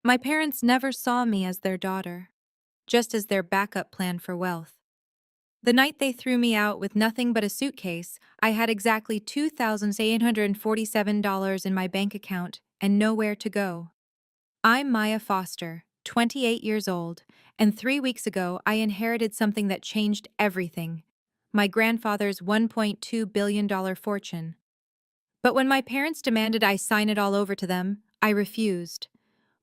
My parents never saw me as their daughter, just as their backup plan for wealth. The night they threw me out with nothing but a suitcase, I had exactly $2,847 in my bank account and nowhere to go. I'm Maya Foster, 28 years old, and 3 weeks ago I inherited something that changed everything: my grandfather's $1.2 billion fortune. But when my parents demanded I sign it all over to them, I refused.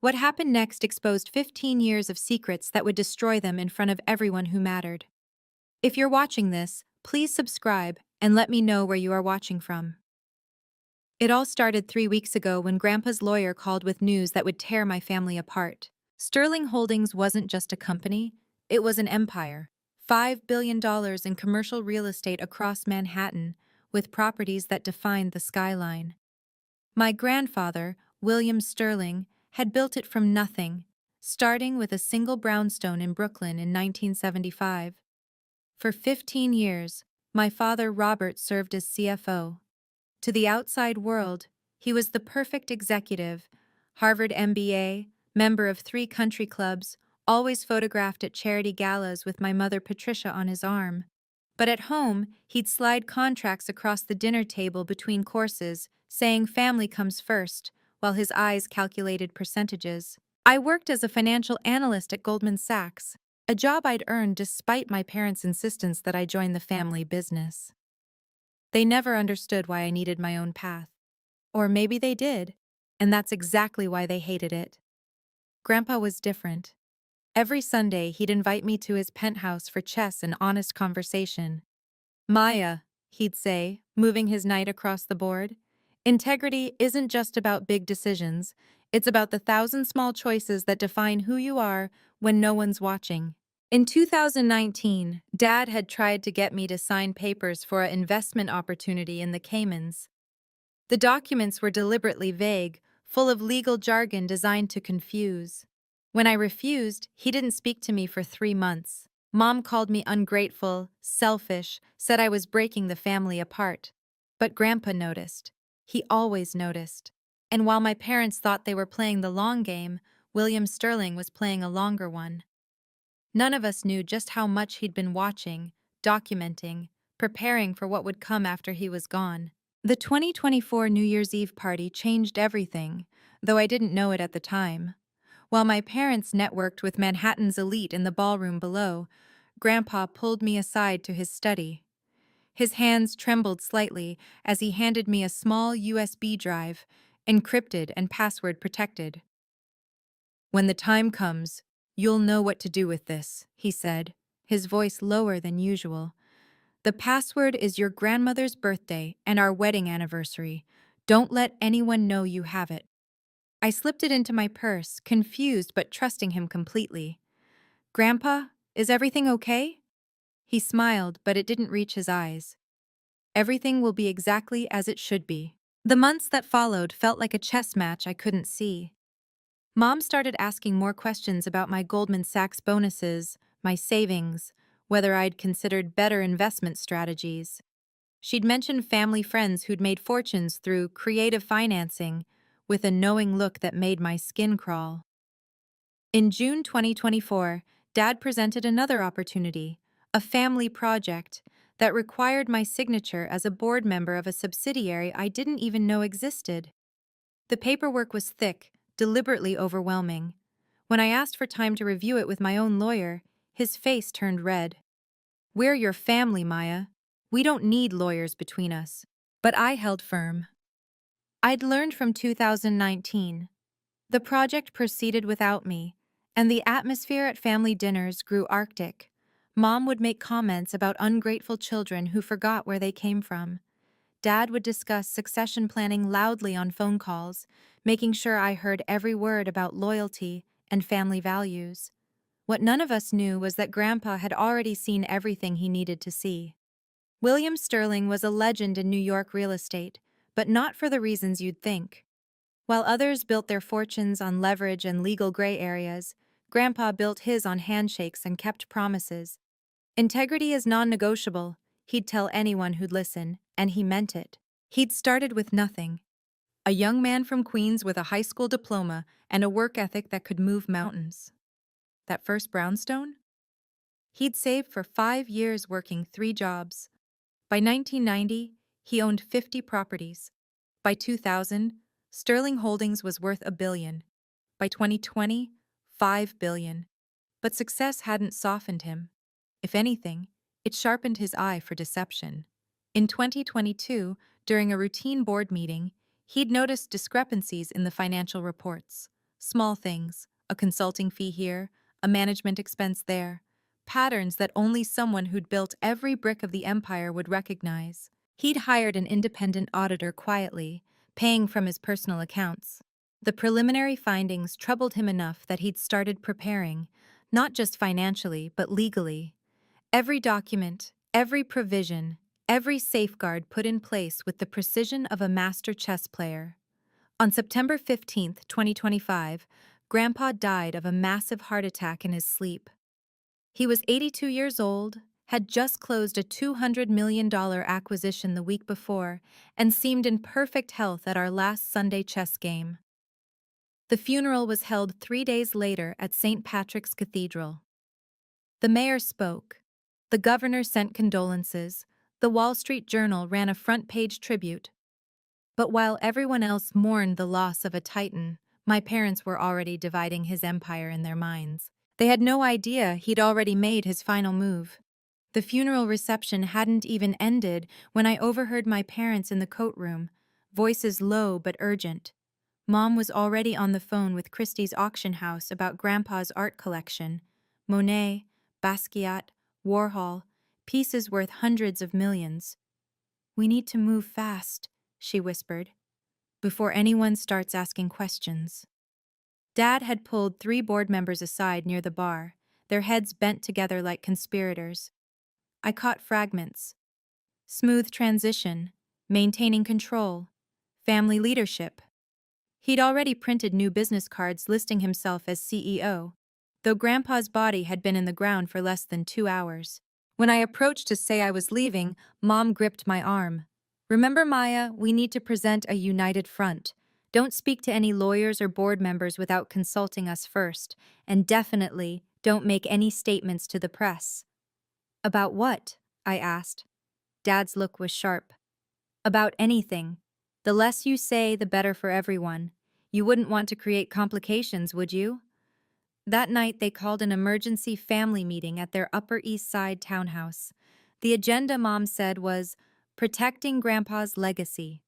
What happened next exposed 15 years of secrets that would destroy them in front of everyone who mattered. If you're watching this, please subscribe and let me know where you are watching from. It all started 3 weeks ago when Grandpa's lawyer called with news that would tear my family apart. Sterling Holdings wasn't just a company, it was an empire. $5 billion in commercial real estate across Manhattan, with properties that defined the skyline. My grandfather, William Sterling, had built it from nothing, starting with a single brownstone in Brooklyn in 1975. For 15 years, my father Robert served as CFO. To the outside world, he was the perfect executive: Harvard MBA, member of 3 country clubs, always photographed at charity galas with my mother Patricia on his arm. But at home, he'd slide contracts across the dinner table between courses, saying family comes first, while his eyes calculated percentages. I worked as a financial analyst at Goldman Sachs, a job I'd earned despite my parents' insistence that I join the family business. They never understood why I needed my own path. Or maybe they did, and that's exactly why they hated it. Grandpa was different. Every Sunday, he'd invite me to his penthouse for chess and honest conversation. Maya, he'd say, moving his knight across the board, integrity isn't just about big decisions, it's about the thousand small choices that define who you are when no one's watching. In 2019, Dad had tried to get me to sign papers for an investment opportunity in the Caymans. The documents were deliberately vague, full of legal jargon designed to confuse. When I refused, he didn't speak to me for 3 months. Mom called me ungrateful, selfish, said I was breaking the family apart. But Grandpa noticed. He always noticed. And while my parents thought they were playing the long game, William Sterling was playing a longer one. None of us knew just how much he'd been watching, documenting, preparing for what would come after he was gone. The 2024 New Year's Eve party changed everything, though I didn't know it at the time. While my parents networked with Manhattan's elite in the ballroom below, Grandpa pulled me aside to his study. His hands trembled slightly as he handed me a small USB drive, encrypted and password protected. "When the time comes, you'll know what to do with this," he said, his voice lower than usual. "The password is your grandmother's birthday and our wedding anniversary. Don't let anyone know you have it." I slipped it into my purse, confused but trusting him completely. "Grandpa, is everything okay?" He smiled, but it didn't reach his eyes. "Everything will be exactly as it should be." The months that followed felt like a chess match I couldn't see. Mom started asking more questions about my Goldman Sachs bonuses, my savings, whether I'd considered better investment strategies. She'd mentioned family friends who'd made fortunes through creative financing, with a knowing look that made my skin crawl. In June 2024, Dad presented another opportunity, a family project that required my signature as a board member of a subsidiary I didn't even know existed. The paperwork was thick, deliberately overwhelming. When I asked for time to review it with my own lawyer, his face turned red. "We're your family, Maya. We don't need lawyers between us." But I held firm. I'd learned from 2019. The project proceeded without me, and the atmosphere at family dinners grew arctic. Mom would make comments about ungrateful children who forgot where they came from. Dad would discuss succession planning loudly on phone calls, making sure I heard every word about loyalty and family values. What none of us knew was that Grandpa had already seen everything he needed to see. William Sterling was a legend in New York real estate, but not for the reasons you'd think. While others built their fortunes on leverage and legal gray areas, Grandpa built his on handshakes and kept promises. "Integrity is non-negotiable," he'd tell anyone who'd listen, and he meant it. He'd started with nothing. A young man from Queens with a high school diploma and a work ethic that could move mountains. That first brownstone? He'd saved for 5 years working 3 jobs. By 1990, he owned 50 properties. By 2000, Sterling Holdings was worth $1 billion. By 2020, $5 billion. But success hadn't softened him. If anything, it sharpened his eye for deception. In 2022, during a routine board meeting, he'd noticed discrepancies in the financial reports. Small things, a consulting fee here, a management expense there, patterns that only someone who'd built every brick of the empire would recognize. He'd hired an independent auditor quietly, paying from his personal accounts. The preliminary findings troubled him enough that he'd started preparing, not just financially, but legally. Every document, every provision, every safeguard put in place with the precision of a master chess player. On September 15th, 2025, Grandpa died of a massive heart attack in his sleep. He was 82 years old, had just closed a $200 million acquisition the week before, and seemed in perfect health at our last Sunday chess game. The funeral was held 3 days later at St. Patrick's Cathedral. The mayor spoke. The governor sent condolences. The Wall Street Journal ran a front-page tribute. But while everyone else mourned the loss of a titan, my parents were already dividing his empire in their minds. They had no idea he'd already made his final move. The funeral reception hadn't even ended when I overheard my parents in the coat room, voices low but urgent. Mom was already on the phone with Christie's auction house about Grandpa's art collection. Monet, Basquiat, Warhol, pieces worth hundreds of millions. "We need to move fast," she whispered, "before anyone starts asking questions." Dad had pulled 3 board members aside near the bar, their heads bent together like conspirators. I caught fragments. Smooth transition, maintaining control, family leadership. He'd already printed new business cards listing himself as CEO, though Grandpa's body had been in the ground for less than 2 hours. When I approached to say I was leaving, Mom gripped my arm. "Remember, Maya, we need to present a united front. Don't speak to any lawyers or board members without consulting us first, and definitely don't make any statements to the press." "About what?" I asked. Dad's look was sharp. "About anything. The less you say, the better for everyone. You wouldn't want to create complications, would you?" That night, they called an emergency family meeting at their Upper East Side townhouse. The agenda, Mom said, was protecting Grandpa's legacy.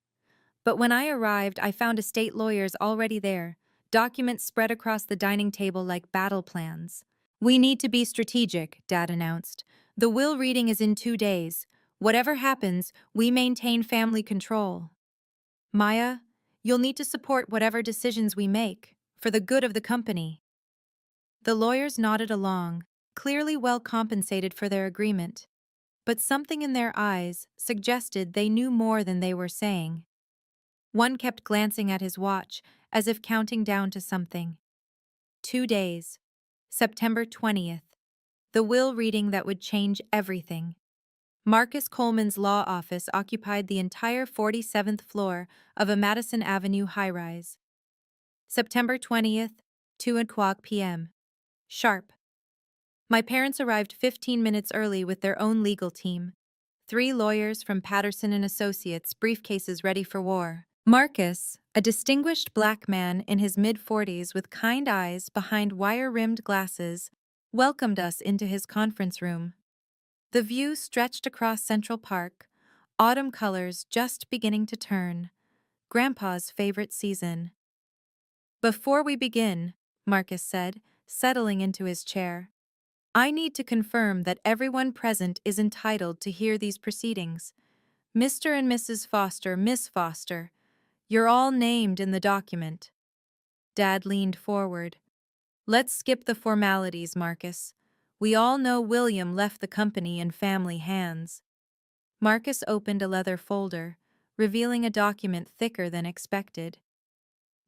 But when I arrived, I found estate lawyers already there, documents spread across the dining table like battle plans. "We need to be strategic," Dad announced. "The will reading is in 2 days. Whatever happens, we maintain family control. Maya, you'll need to support whatever decisions we make, for the good of the company." The lawyers nodded along, clearly well compensated for their agreement. But something in their eyes suggested they knew more than they were saying. One kept glancing at his watch, as if counting down to something. 2 days. September 20th. The will reading that would change everything. Marcus Coleman's law office occupied the entire 47th floor of a Madison Avenue high-rise. September 20th, 2:00 p.m. Sharp. My parents arrived 15 minutes early with their own legal team. 3 lawyers from Patterson and Associates, briefcases ready for war. Marcus, a distinguished black man in his mid-40s with kind eyes behind wire-rimmed glasses, welcomed us into his conference room. The view stretched across Central Park, autumn colors just beginning to turn. Grandpa's favorite season. "Before we begin," Marcus said, settling into his chair, "I need to confirm that everyone present is entitled to hear these proceedings. Mr. and Mrs. Foster, Miss Foster, you're all named in the document." Dad leaned forward. "Let's skip the formalities, Marcus. We all know William left the company in family hands." Marcus opened a leather folder, revealing a document thicker than expected.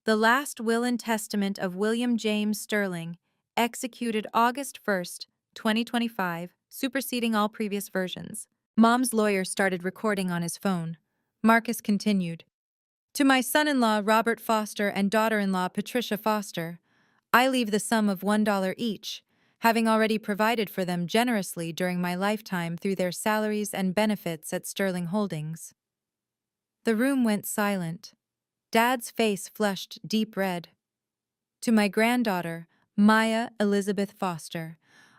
"The last will and testament of William James Sterling, executed August 1st, 2025, superseding all previous versions." Mom's lawyer started recording on his phone. Marcus continued. To my son-in-law, Robert Foster, and daughter-in-law, Patricia Foster, I leave the sum of $1 each, having already provided for them generously during my lifetime through their salaries and benefits at Sterling Holdings. The room went silent. Dad's face flushed deep red. To my granddaughter, Maya Elizabeth Foster,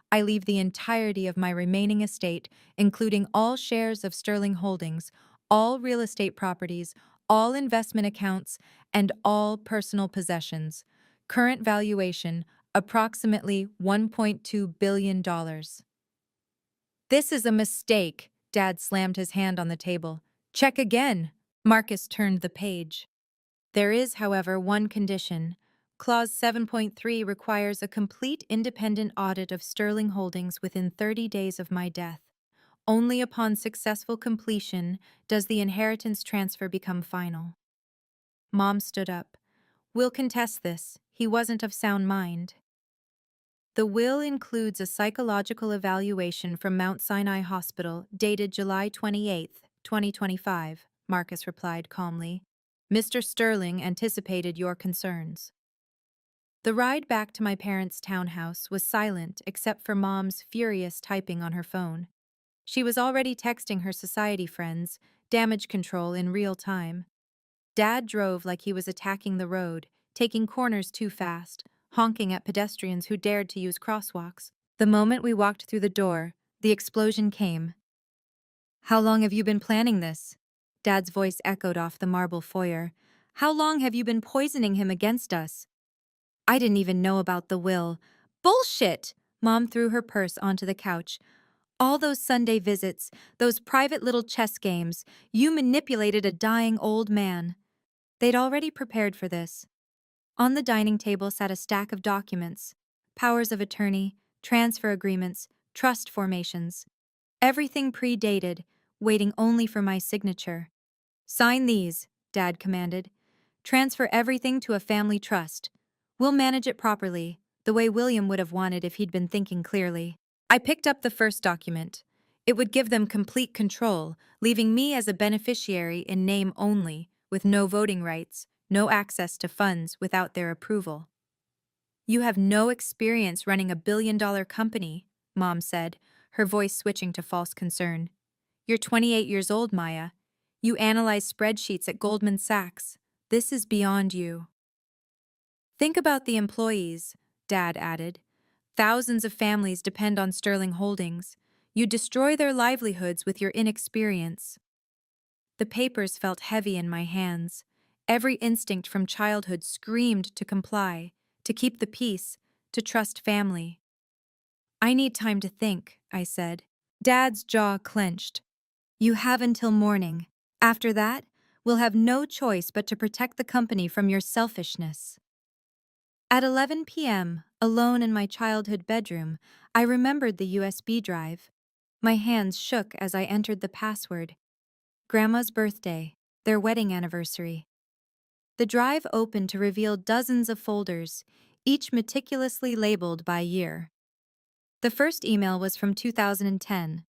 I leave the entirety of my remaining estate, including all shares of Sterling Holdings, all real estate properties, all investment accounts, and all personal possessions. Current valuation, approximately $1.2 billion. This is a mistake, Dad slammed his hand on the table. Check again. Marcus turned the page. There is, however, one condition. Clause 7.3 requires a complete independent audit of Sterling Holdings within 30 days of my death. Only upon successful completion does the inheritance transfer become final. Mom stood up. We'll contest this. He wasn't of sound mind. The will includes a psychological evaluation from Mount Sinai Hospital dated July 28, 2025, Marcus replied calmly. Mr. Sterling anticipated your concerns. The ride back to my parents' townhouse was silent except for Mom's furious typing on her phone. She was already texting her society friends, damage control in real time. Dad drove like he was attacking the road, taking corners too fast, honking at pedestrians who dared to use crosswalks. The moment we walked through the door, the explosion came. How long have you been planning this? Dad's voice echoed off the marble foyer. How long have you been poisoning him against us? I didn't even know about the will. Bullshit! Mom threw her purse onto the couch. All those Sunday visits, those private little chess games, you manipulated a dying old man. They'd already prepared for this. On the dining table sat a stack of documents, powers of attorney, transfer agreements, trust formations. Everything predated, waiting only for my signature. Sign these, Dad commanded. Transfer everything to a family trust. We'll manage it properly, the way William would have wanted if he'd been thinking clearly. I picked up the first document. It would give them complete control, leaving me as a beneficiary in name only, with no voting rights, no access to funds without their approval. You have no experience running a billion-dollar company, Mom said, her voice switching to false concern. You're 28 years old, Maya. You analyze spreadsheets at Goldman Sachs. This is beyond you. Think about the employees, Dad added. Thousands of families depend on Sterling Holdings. You destroy their livelihoods with your inexperience. The papers felt heavy in my hands. Every instinct from childhood screamed to comply, to keep the peace, to trust family. I need time to think, I said. Dad's jaw clenched. You have until morning. After that, we'll have no choice but to protect the company from your selfishness. At 11 p.m., alone in my childhood bedroom, I remembered the USB drive. My hands shook as I entered the password. Grandma's birthday, their wedding anniversary. The drive opened to reveal dozens of folders, each meticulously labeled by year. The first email was from 2010.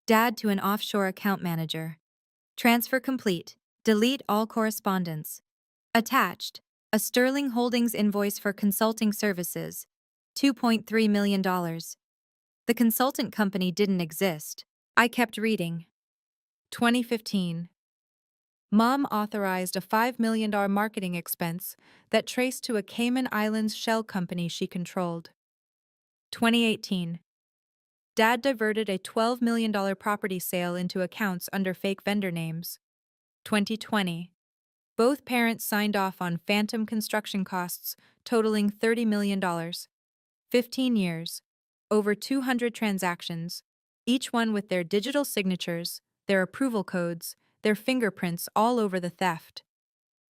Dad to an offshore account manager. Transfer complete. Delete all correspondence. Attached, a Sterling Holdings invoice for consulting services, $2.3 million. The consultant company didn't exist. I kept reading. 2015. Mom authorized a $5 million marketing expense that traced to a Cayman Islands shell company she controlled. 2018. Dad diverted a $12 million property sale into accounts under fake vendor names. 2020. Both parents signed off on phantom construction costs totaling $30 million. 15 years. Over 200 transactions, each one with their digital signatures, their approval codes, their fingerprints all over the theft.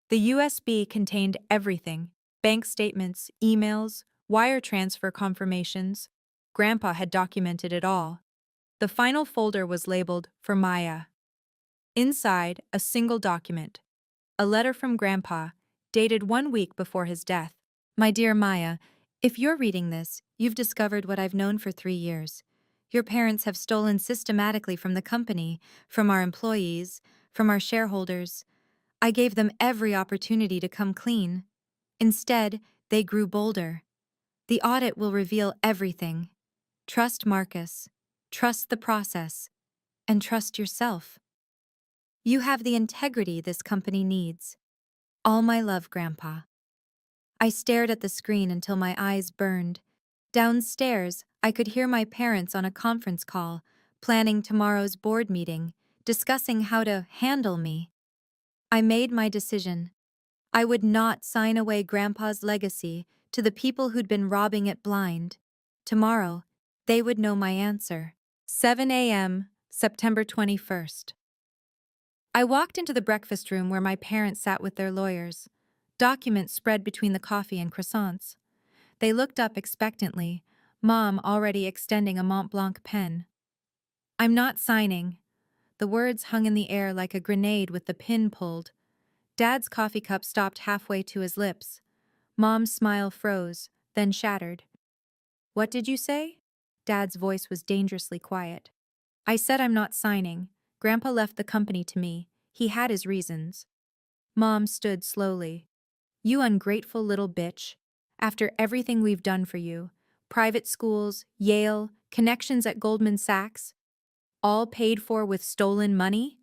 The USB contained everything: bank statements, emails, wire transfer confirmations. Grandpa had documented it all. The final folder was labeled for Maya. Inside, a single document. A letter from Grandpa, dated 1 week before his death. My dear Maya, if you're reading this, you've discovered what I've known for 3 years. Your parents have stolen systematically from the company, from our employees, from our shareholders. I gave them every opportunity to come clean. Instead, they grew bolder. The audit will reveal everything. Trust Marcus. Trust the process. And trust yourself. You have the integrity this company needs. All my love, Grandpa. I stared at the screen until my eyes burned. Downstairs, I could hear my parents on a conference call, planning tomorrow's board meeting, discussing how to handle me. I made my decision. I would not sign away Grandpa's legacy to the people who'd been robbing it blind. Tomorrow, they would know my answer. 7 a.m., September 21st. I walked into the breakfast room where my parents sat with their lawyers. Documents spread between the coffee and croissants. They looked up expectantly, Mom already extending a Mont Blanc pen. I'm not signing. The words hung in the air like a grenade with the pin pulled. Dad's coffee cup stopped halfway to his lips. Mom's smile froze, then shattered. What did you say? Dad's voice was dangerously quiet. I said I'm not signing. Grandpa left the company to me. He had his reasons. Mom stood slowly. You ungrateful little bitch. After everything we've done for you, private schools, Yale, connections at Goldman Sachs, all paid for with stolen money?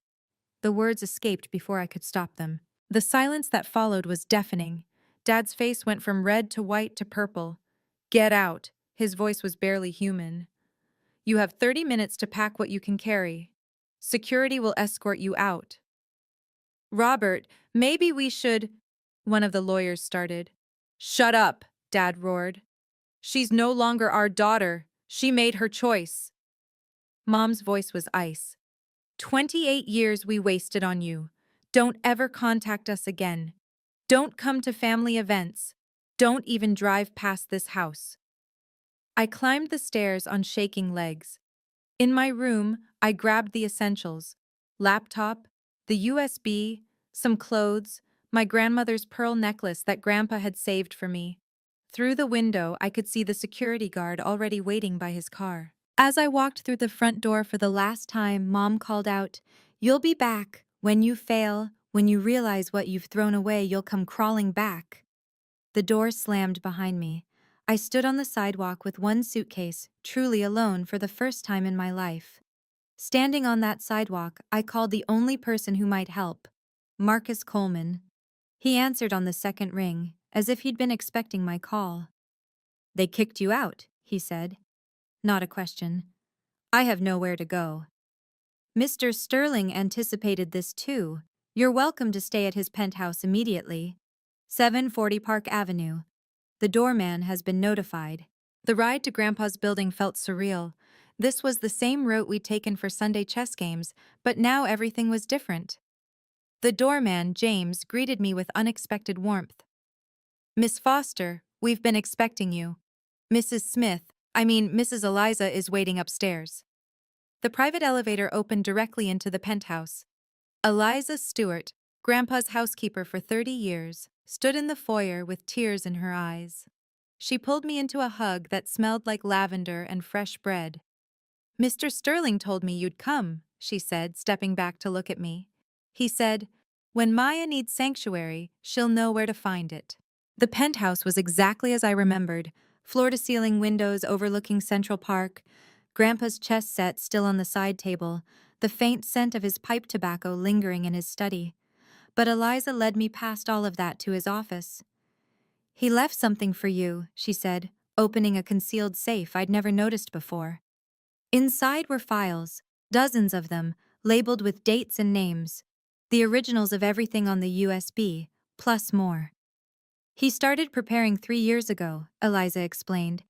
The words escaped before I could stop them. The silence that followed was deafening. Dad's face went from red to white to purple. Get out. His voice was barely human. You have 30 minutes to pack what you can carry. Security will escort you out. Robert, maybe we should... One of the lawyers started. Shut up, Dad roared. She's no longer our daughter. She made her choice. Mom's voice was ice. 28 years we wasted on you. Don't ever contact us again. Don't come to family events. Don't even drive past this house. I climbed the stairs on shaking legs. In my room, I grabbed the essentials: laptop, the USB, some clothes, my grandmother's pearl necklace that Grandpa had saved for me. Through the window, I could see the security guard already waiting by his car. As I walked through the front door for the last time, Mom called out, "You'll be back. When you fail, when you realize what you've thrown away, you'll come crawling back." The door slammed behind me. I stood on the sidewalk with one suitcase, truly alone for the first time in my life. Standing on that sidewalk, I called the only person who might help, Marcus Coleman. He answered on the second ring, as if he'd been expecting my call. "They kicked you out," he said. Not a question. I have nowhere to go. Mr. Sterling anticipated this too. You're welcome to stay at his penthouse immediately. 740 Park Avenue. The doorman has been notified. The ride to Grandpa's building felt surreal. This was the same route we'd taken for Sunday chess games, but now everything was different. The doorman, James, greeted me with unexpected warmth. "Miss Foster, we've been expecting you. Mrs. Eliza is waiting upstairs." The private elevator opened directly into the penthouse. Eliza Stewart, Grandpa's housekeeper for 30 years, stood in the foyer with tears in her eyes. She pulled me into a hug that smelled like lavender and fresh bread. "Mr. Sterling told me you'd come," she said, stepping back to look at me. He said, "When Maya needs sanctuary, she'll know where to find it." The penthouse was exactly as I remembered, floor-to-ceiling windows overlooking Central Park, Grandpa's chess set still on the side table, the faint scent of his pipe tobacco lingering in his study. But Eliza led me past all of that to his office. "He left something for you," she said, opening a concealed safe I'd never noticed before. Inside were files, dozens of them, labeled with dates and names, the originals of everything on the USB, plus more. "He started preparing 3 years ago," Eliza explained.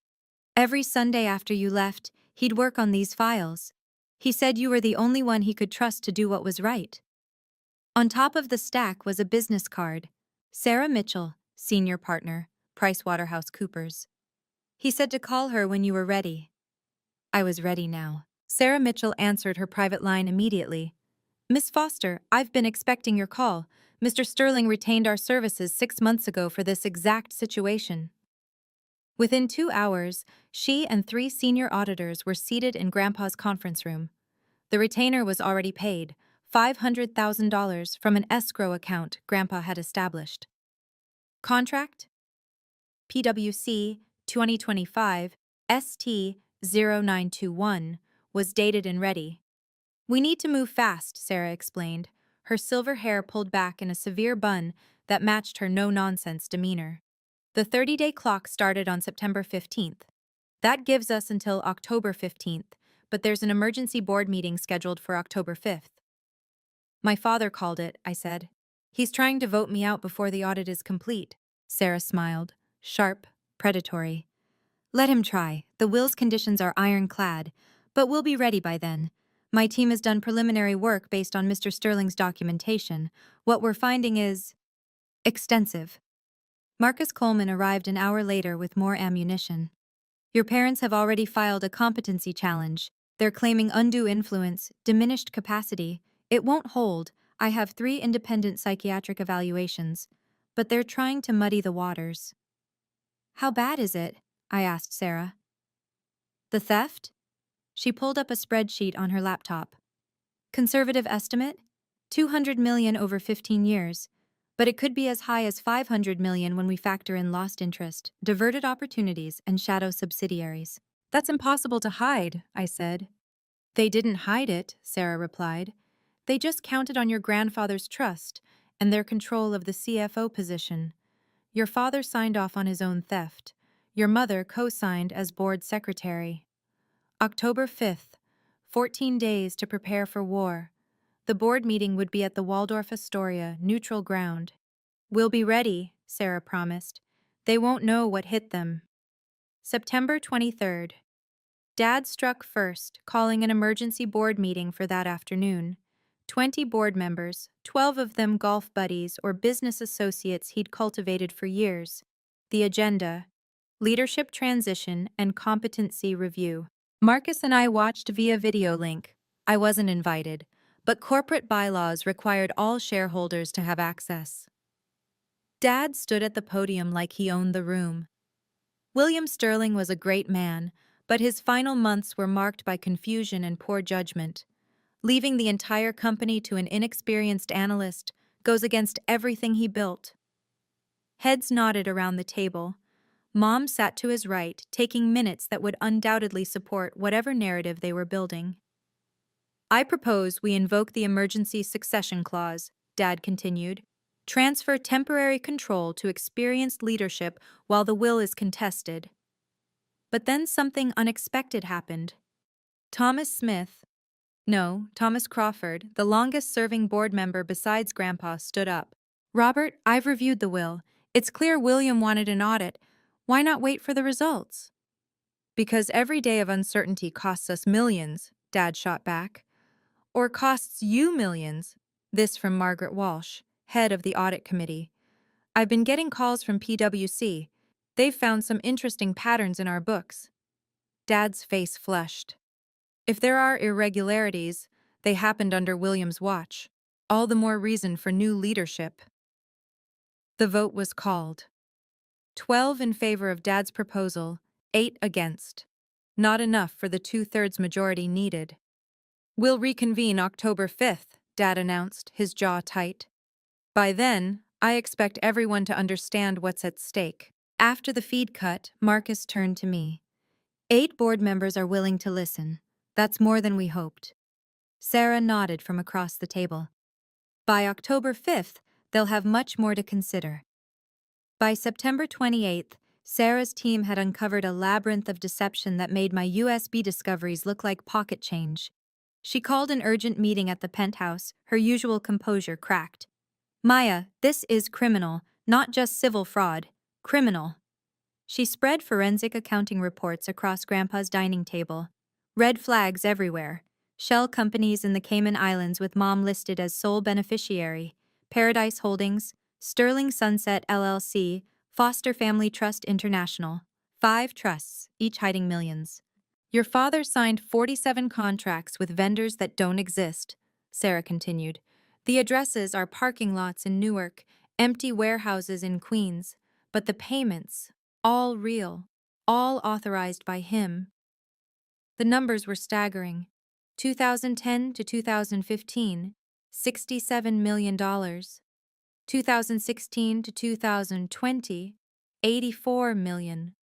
"Every Sunday after you left, he'd work on these files. He said you were the only one he could trust to do what was right." On top of the stack was a business card. "Sarah Mitchell, senior partner, PricewaterhouseCoopers. He said to call her when you were ready." I was ready now. Sarah Mitchell answered her private line immediately. "Miss Foster, I've been expecting your call. Mr. Sterling retained our services 6 months ago for this exact situation." Within 2 hours, she and 3 senior auditors were seated in Grandpa's conference room. The retainer was already paid, $500,000 from an escrow account Grandpa had established. Contract? PWC 2025 ST 0921 was dated and ready. We need to move fast, Sarah explained, her silver hair pulled back in a severe bun that matched her no-nonsense demeanor. The 30-day clock started on September 15th. That gives us until October 15th, but there's an emergency board meeting scheduled for October 5th. My father called it, I said. He's trying to vote me out before the audit is complete. Sarah smiled, sharp, predatory. Let him try. The will's conditions are ironclad, but we'll be ready by then. My team has done preliminary work based on Mr. Sterling's documentation. What we're finding is extensive. Marcus Coleman arrived an hour later with more ammunition. Your parents have already filed a competency challenge. They're claiming undue influence, diminished capacity. It won't hold. I have 3 independent psychiatric evaluations, but they're trying to muddy the waters. How bad is it? I asked Sarah. The theft? She pulled up a spreadsheet on her laptop. Conservative estimate? 200 million over 15 years. But it could be as high as 500 million when we factor in lost interest, diverted opportunities, and shadow subsidiaries. That's impossible to hide, I said. They didn't hide it, Sarah replied. They just counted on your grandfather's trust and their control of the CFO position. Your father signed off on his own theft. Your mother co-signed as board secretary. October 5th, 14 days to prepare for war. The board meeting would be at the Waldorf Astoria, neutral ground. We'll be ready, Sarah promised. They won't know what hit them. September 23rd. Dad struck first, calling an emergency board meeting for that afternoon. 20 board members, 12 of them golf buddies or business associates he'd cultivated for years. The agenda: leadership transition and competency review. Marcus and I watched via video link. I wasn't invited, but corporate bylaws required all shareholders to have access. Dad stood at the podium like he owned the room. William Sterling was a great man, but his final months were marked by confusion and poor judgment. Leaving the entire company to an inexperienced analyst goes against everything he built. Heads nodded around the table. Mom sat to his right, taking minutes that would undoubtedly support whatever narrative they were building. I propose we invoke the emergency succession clause, Dad continued. Transfer temporary control to experienced leadership while the will is contested. But then something unexpected happened. Thomas Crawford, the longest-serving board member besides Grandpa, stood up. Robert, I've reviewed the will. It's clear William wanted an audit. Why not wait for the results? Because every day of uncertainty costs us millions, Dad shot back. Or costs you millions. This from Margaret Walsh, head of the audit committee. I've been getting calls from PWC. They've found some interesting patterns in our books. Dad's face flushed. If there are irregularities, they happened under William's watch. All the more reason for new leadership. The vote was called. 12 in favor of Dad's proposal, 8 against. Not enough for the 2/3 majority needed. We'll reconvene October 5th, Dad announced, his jaw tight. By then, I expect everyone to understand what's at stake. After the feed cut, Marcus turned to me. 8 board members are willing to listen. That's more than we hoped. Sarah nodded from across the table. By October 5th, they'll have much more to consider. By September 28th, Sarah's team had uncovered a labyrinth of deception that made my USB discoveries look like pocket change. She called an urgent meeting at the penthouse, her usual composure cracked. Maya, this is criminal, not just civil fraud. Criminal. She spread forensic accounting reports across Grandpa's dining table. Red flags everywhere. Shell companies in the Cayman Islands with Mom listed as sole beneficiary. Paradise Holdings, Sterling Sunset LLC, Foster Family Trust International. 5 trusts, each hiding millions. Your father signed 47 contracts with vendors that don't exist, Sarah continued. The addresses are parking lots in Newark, empty warehouses in Queens, but the payments, all real, all authorized by him. The numbers were staggering. 2010 to 2015, $67 million. 2016 to 2020, 84 million.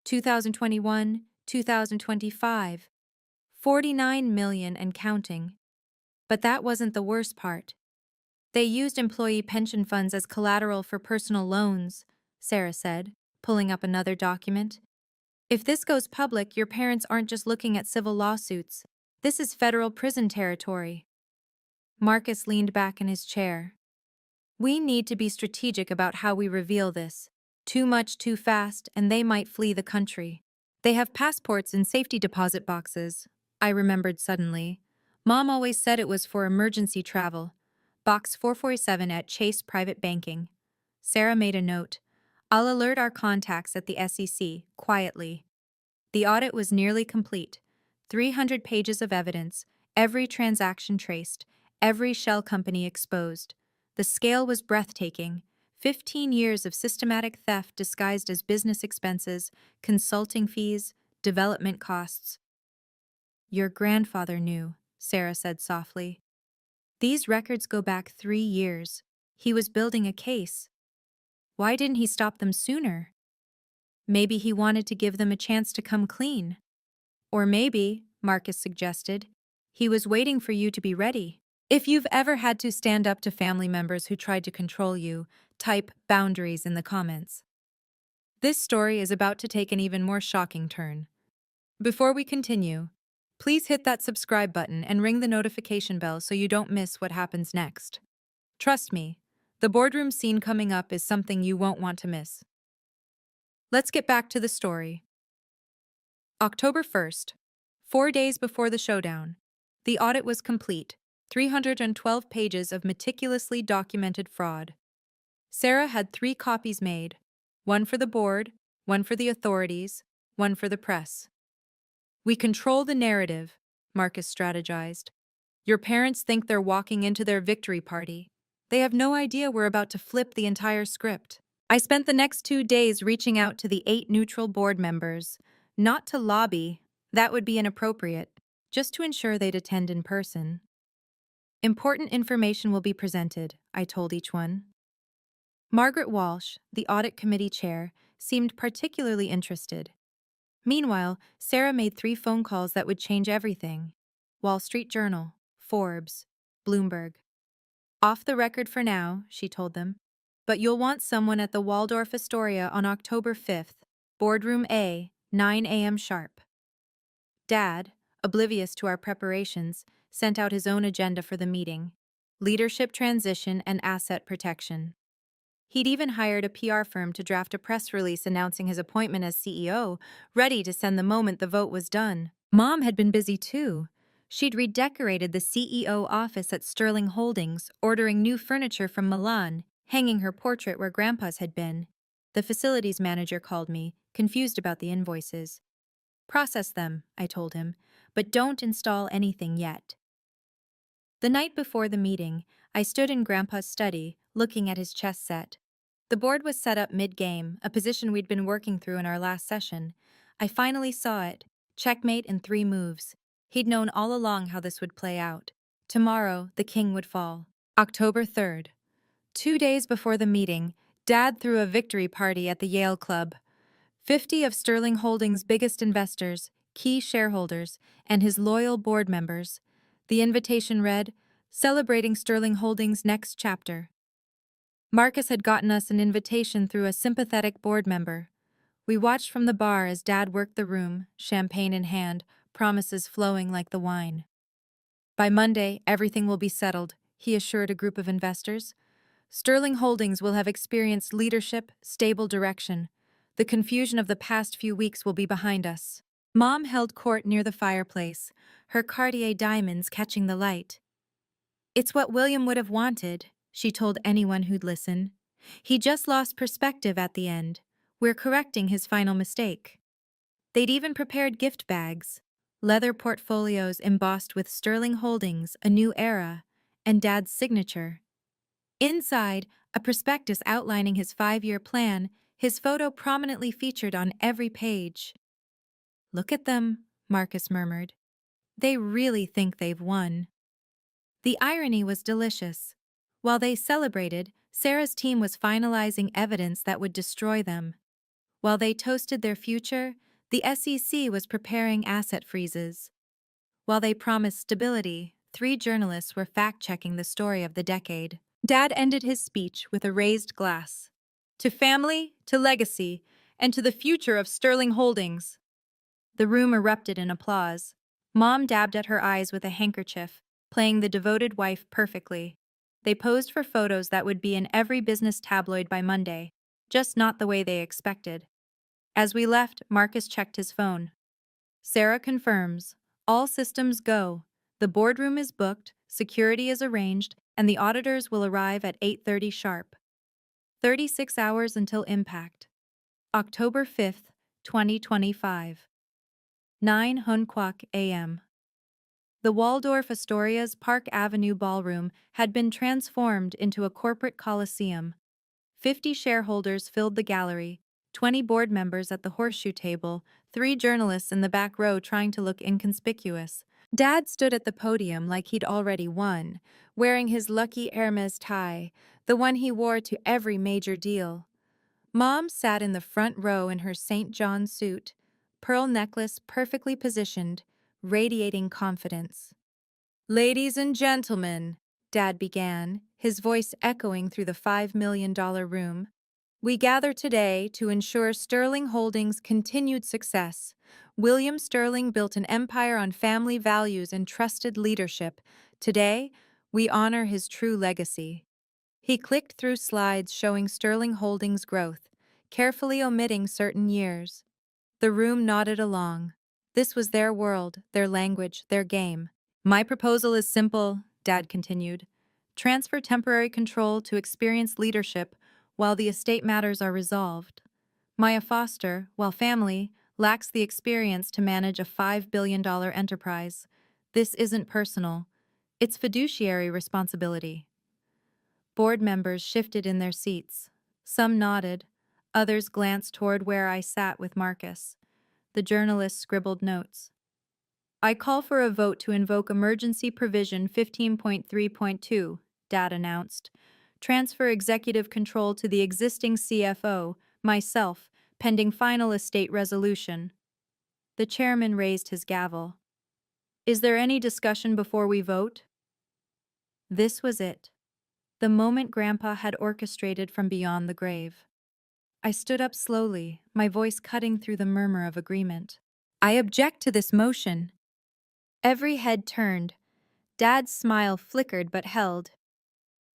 2021, 2025, 49 million and counting. But that wasn't the worst part. They used employee pension funds as collateral for personal loans, Sarah said, pulling up another document. If this goes public, your parents aren't just looking at civil lawsuits. This is federal prison territory. Marcus leaned back in his chair. We need to be strategic about how we reveal this. Too much too fast, and they might flee the country. They have passports and safety deposit boxes. I remembered suddenly. Mom always said it was for emergency travel. Box 447 at Chase Private Banking. Sarah made a note. I'll alert our contacts at the SEC, quietly. The audit was nearly complete. 300 pages of evidence, every transaction traced, every shell company exposed. The scale was breathtaking. 15 years of systematic theft disguised as business expenses, consulting fees, development costs. Your grandfather knew, Sarah said softly. These records go back 3 years. He was building a case. Why didn't he stop them sooner? Maybe he wanted to give them a chance to come clean. Or maybe, Marcus suggested, he was waiting for you to be ready. If you've ever had to stand up to family members who tried to control you, type boundaries in the comments. This story is about to take an even more shocking turn. Before we continue, please hit that subscribe button and ring the notification bell so you don't miss what happens next. Trust me, the boardroom scene coming up is something you won't want to miss. Let's get back to the story. October 1st, 4 days before the showdown, the audit was complete. 312 pages of meticulously documented fraud. Sarah had 3 copies made, one for the board, one for the authorities, one for the press. We control the narrative, Marcus strategized. Your parents think they're walking into their victory party. They have no idea we're about to flip the entire script. I spent the next 2 days reaching out to the 8 neutral board members, not to lobby, that would be inappropriate, just to ensure they'd attend in person. Important information will be presented, I told each one. Margaret Walsh, the audit committee chair, seemed particularly interested. Meanwhile, Sarah made 3 phone calls that would change everything. Wall Street Journal, Forbes, Bloomberg. Off the record for now, she told them. But you'll want someone at the Waldorf Astoria on October 5th, Boardroom A, 9 a.m. sharp. Dad, oblivious to our preparations, sent out his own agenda for the meeting: leadership transition and asset protection. He'd even hired a PR firm to draft a press release announcing his appointment as CEO, ready to send the moment the vote was done. Mom had been busy too. She'd redecorated the CEO office at Sterling Holdings, ordering new furniture from Milan, hanging her portrait where Grandpa's had been. The facilities manager called me, confused about the invoices. Process them, I told him, but don't install anything yet. The night before the meeting, I stood in Grandpa's study, looking at his chess set. The board was set up mid-game, a position we'd been working through in our last session. I finally saw it. Checkmate in 3 moves. He'd known all along how this would play out. Tomorrow, the king would fall. October 3rd. 2 days before the meeting, Dad threw a victory party at the Yale Club. 50 of Sterling Holdings' biggest investors, key shareholders, and his loyal board members. The invitation read, "Celebrating Sterling Holdings' next chapter." Marcus had gotten us an invitation through a sympathetic board member. We watched from the bar as Dad worked the room, champagne in hand, promises flowing like the wine. By Monday, everything will be settled, he assured a group of investors. Sterling Holdings will have experienced leadership, stable direction. The confusion of the past few weeks will be behind us. Mom held court near the fireplace, her Cartier diamonds catching the light. It's what William would have wanted, she told anyone who'd listen. He just lost perspective at the end. We're correcting his final mistake. They'd even prepared gift bags, leather portfolios embossed with Sterling Holdings, a new era, and Dad's signature. Inside, a prospectus outlining his 5-year plan, his photo prominently featured on every page. Look at them, Marcus murmured. They really think they've won. The irony was delicious. While they celebrated, Sarah's team was finalizing evidence that would destroy them. While they toasted their future, the SEC was preparing asset freezes. While they promised stability, 3 journalists were fact-checking the story of the decade. Dad ended his speech with a raised glass. To family, to legacy, and to the future of Sterling Holdings. The room erupted in applause. Mom dabbed at her eyes with a handkerchief, playing the devoted wife perfectly. They posed for photos that would be in every business tabloid by Monday, just not the way they expected. As we left, Marcus checked his phone. Sarah confirms. All systems go. The boardroom is booked, security is arranged, and the auditors will arrive at 8:30 sharp. 36 hours until impact. October 5th, 2025. 9 Hunquak a.m. The Waldorf Astoria's Park Avenue Ballroom had been transformed into a corporate coliseum. 50 shareholders filled the gallery, 20 board members at the horseshoe table, 3 journalists in the back row trying to look inconspicuous. Dad stood at the podium like he'd already won, wearing his lucky Hermes tie, the one he wore to every major deal. Mom sat in the front row in her St. John suit, pearl necklace perfectly positioned, radiating confidence. "Ladies and gentlemen," Dad began, his voice echoing through the $5 million room, "we gather today to ensure Sterling Holdings' continued success. William Sterling built an empire on family values and trusted leadership. Today, we honor his true legacy." He clicked through slides showing Sterling Holdings' growth, carefully omitting certain years. The room nodded along. This was their world, their language, their game. "My proposal is simple," Dad continued. "Transfer temporary control to experienced leadership while the estate matters are resolved. Maya Foster, while family, lacks the experience to manage a $5 billion enterprise. This isn't personal. It's fiduciary responsibility." Board members shifted in their seats. Some nodded. Others glanced toward where I sat with Marcus. The journalists scribbled notes. "I call for a vote to invoke Emergency Provision 15.3.2, Dad announced. Transfer executive control to the existing CFO, myself, pending final estate resolution." The chairman raised his gavel. "Is there any discussion before we vote?" This was it. The moment Grandpa had orchestrated from beyond the grave. I stood up slowly, my voice cutting through the murmur of agreement. "I object to this motion." Every head turned. Dad's smile flickered but held.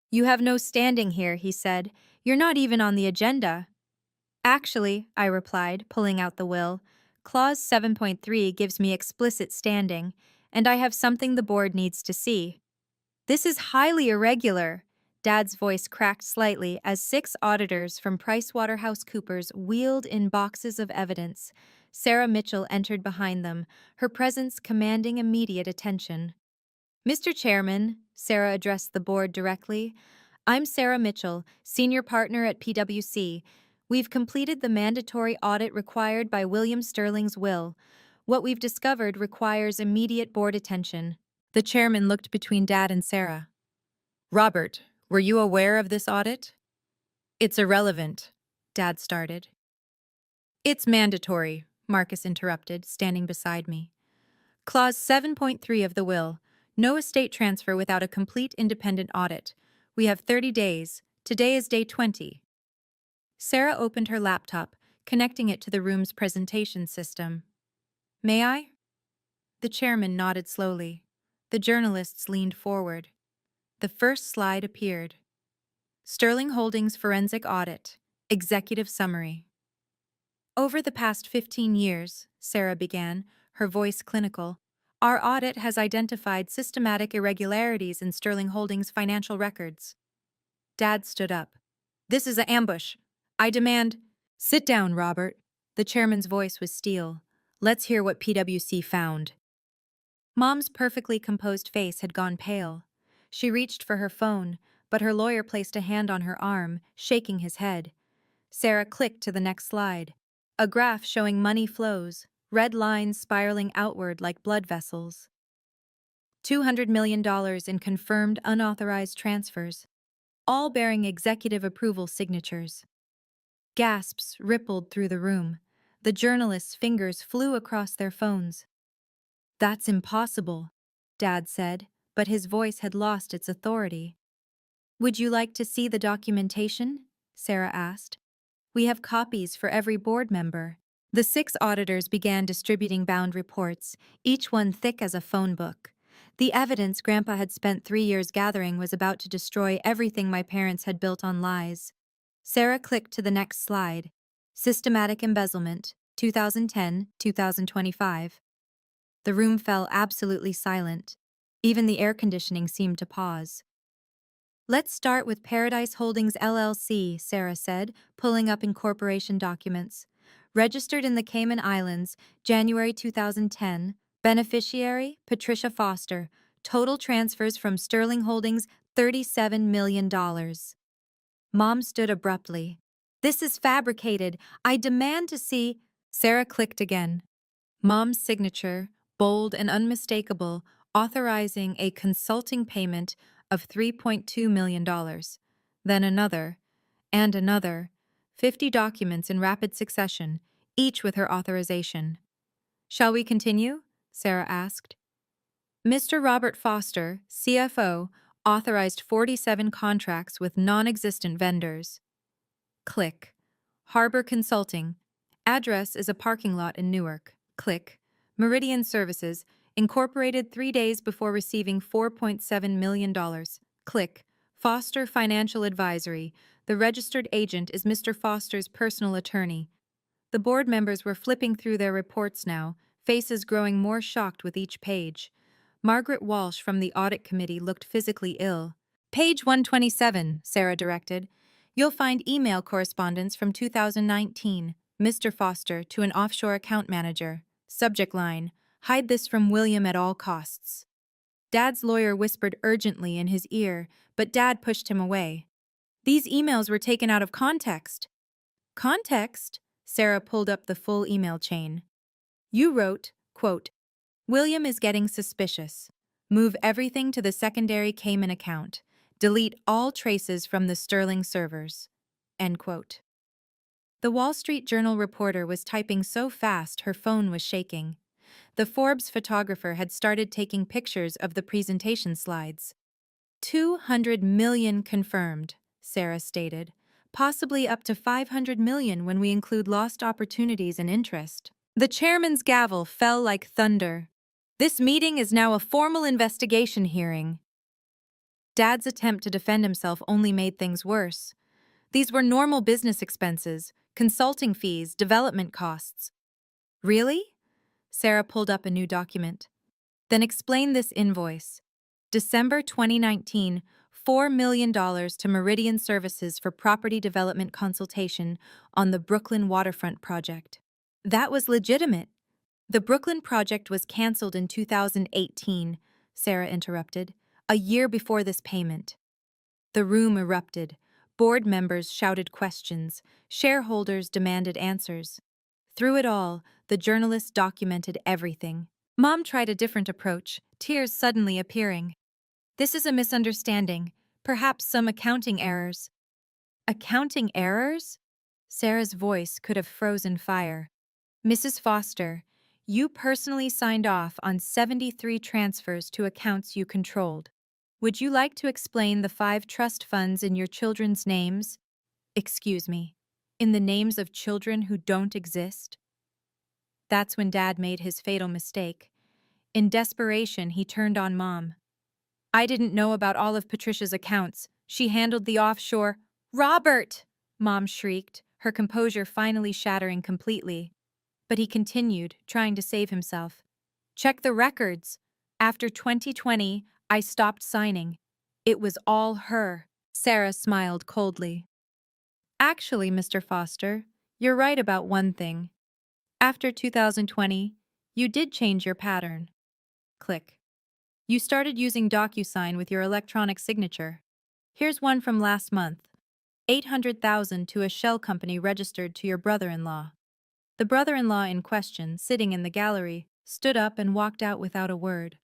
"You have no standing here," he said. "You're not even on the agenda." "Actually," I replied, pulling out the will, "Clause 7.3 gives me explicit standing, and I have something the board needs to see." "This is highly irregular." Dad's voice cracked slightly as 6 auditors from PricewaterhouseCoopers wheeled in boxes of evidence. Sarah Mitchell entered behind them, her presence commanding immediate attention. "Mr. Chairman," Sarah addressed the board directly, "I'm Sarah Mitchell, senior partner at PwC. We've completed the mandatory audit required by William Sterling's will. What we've discovered requires immediate board attention." The chairman looked between Dad and Sarah. "Robert, were you aware of this audit?" "It's irrelevant," Dad started. "It's mandatory," Marcus interrupted, standing beside me. "Clause 7.3 of the will. No estate transfer without a complete independent audit. We have 30 days. Today is day 20. Sarah opened her laptop, connecting it to the room's presentation system. "May I?" The chairman nodded slowly. The journalists leaned forward. The first slide appeared. Sterling Holdings Forensic Audit. Executive Summary. "Over the past 15 years," Sarah began, her voice clinical, "our audit has identified systematic irregularities in Sterling Holdings' financial records." Dad stood up. "This is an ambush. I demand—" "Sit down, Robert." The chairman's voice was steel. "Let's hear what PwC found." Mom's perfectly composed face had gone pale. She reached for her phone, but her lawyer placed a hand on her arm, shaking his head. Sarah clicked to the next slide. A graph showing money flows, red lines spiraling outward like blood vessels. $200 million in confirmed unauthorized transfers, all bearing executive approval signatures. Gasps rippled through the room. The journalists' fingers flew across their phones. "That's impossible," Dad said, but his voice had lost its authority. "Would you like to see the documentation?" Sarah asked. "We have copies for every board member." The 6 auditors began distributing bound reports, each one thick as a phone book. The evidence Grandpa had spent 3 years gathering was about to destroy everything my parents had built on lies. Sarah clicked to the next slide. Systematic embezzlement, 2010-2025. The room fell absolutely silent. Even the air conditioning seemed to pause. "Let's start with Paradise Holdings LLC," Sarah said, pulling up incorporation documents. "Registered in the Cayman Islands, January 2010. Beneficiary, Patricia Foster. Total transfers from Sterling Holdings, $37 million. Mom stood abruptly. "This is fabricated. I demand to see—" Sarah clicked again. Mom's signature, bold and unmistakable, authorizing a consulting payment of $3.2 million. Then another, and another, 50 documents in rapid succession, each with her authorization. "Shall we continue?" Sarah asked. Mr. Robert Foster, CFO, authorized 47 contracts with non-existent vendors. Click. Harbor Consulting. Address is a parking lot in Newark. Click. Meridian Services, incorporated 3 days before receiving $4.7 million. Click. Foster Financial Advisory. The registered agent is Mr. Foster's personal attorney. The board members were flipping through their reports now, faces growing more shocked with each page. Margaret Walsh from the audit committee looked physically ill. "Page 127, Sarah directed. "You'll find email correspondence from 2019. Mr. Foster to an offshore account manager. Subject line, hide this from William at all costs." Dad's lawyer whispered urgently in his ear, but Dad pushed him away. "These emails were taken out of context." "Context?" Sarah pulled up the full email chain. "You wrote, quote, 'William is getting suspicious. Move everything to the secondary Cayman account. Delete all traces from the Sterling servers.'" End quote. The Wall Street Journal reporter was typing so fast her phone was shaking. The Forbes photographer had started taking pictures of the presentation slides. 200 million confirmed, Sarah stated. Possibly up to 500 million when we include lost opportunities and interest. The chairman's gavel fell like thunder. "This meeting is now a formal investigation hearing." Dad's attempt to defend himself only made things worse. These were normal business expenses, consulting fees, development costs. "Really?" Sarah pulled up a new document. "Then explain this invoice. December 2019, $4 million to Meridian Services for property development consultation on the Brooklyn waterfront project." That was legitimate. "The Brooklyn project was canceled in 2018, Sarah interrupted, a year before this payment. The room erupted. Board members shouted questions. Shareholders demanded answers. Through it all, the journalists documented everything. Mom tried a different approach, tears suddenly appearing. "This is a misunderstanding, perhaps some accounting errors." "Accounting errors?" Sarah's voice could have frozen fire. "Mrs. Foster, you personally signed off on 73 transfers to accounts you controlled. Would you like to explain the 5 trust funds in your children's names? Excuse me, in the names of children who don't exist?" That's when Dad made his fatal mistake. In desperation, he turned on Mom. "I didn't know about all of Patricia's accounts. She handled the offshore—" "Robert!" Mom shrieked, her composure finally shattering completely. But he continued, trying to save himself. "Check the records. After 2020, I stopped signing. It was all her." Sarah smiled coldly. "Actually, Mr. Foster, you're right about one thing. After 2020, you did change your pattern." Click. "You started using DocuSign with your electronic signature. Here's one from last month. 800,000 to a shell company registered to your brother-in-law." The brother-in-law in question, sitting in the gallery, stood up and walked out without a word.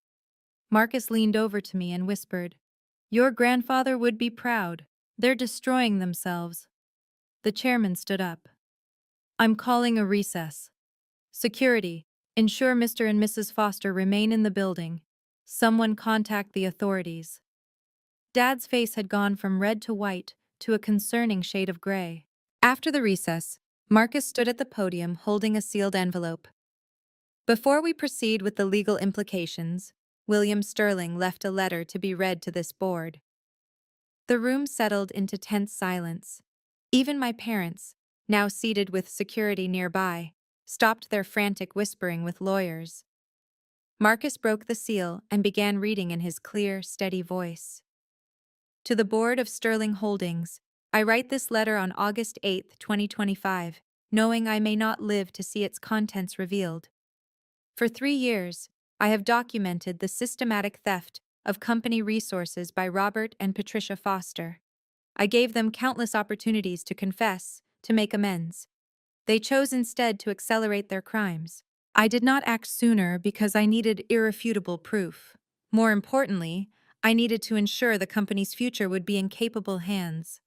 Marcus leaned over to me and whispered, "Your grandfather would be proud. They're destroying themselves." The chairman stood up. "I'm calling a recess. Security, ensure Mr. and Mrs. Foster remain in the building. Someone contact the authorities." Dad's face had gone from red to white to a concerning shade of gray. After the recess, Marcus stood at the podium holding a sealed envelope. "Before we proceed with the legal implications, William Sterling left a letter to be read to this board." The room settled into tense silence. Even my parents, now seated with security nearby, stopped their frantic whispering with lawyers. Marcus broke the seal and began reading in his clear, steady voice. "To the Board of Sterling Holdings, I write this letter on August 8, 2025, knowing I may not live to see its contents revealed. For 3 years, I have documented the systematic theft of company resources by Robert and Patricia Foster. I gave them countless opportunities to confess, to make amends. They chose instead to accelerate their crimes. I did not act sooner because I needed irrefutable proof. More importantly, I needed to ensure the company's future would be in capable hands.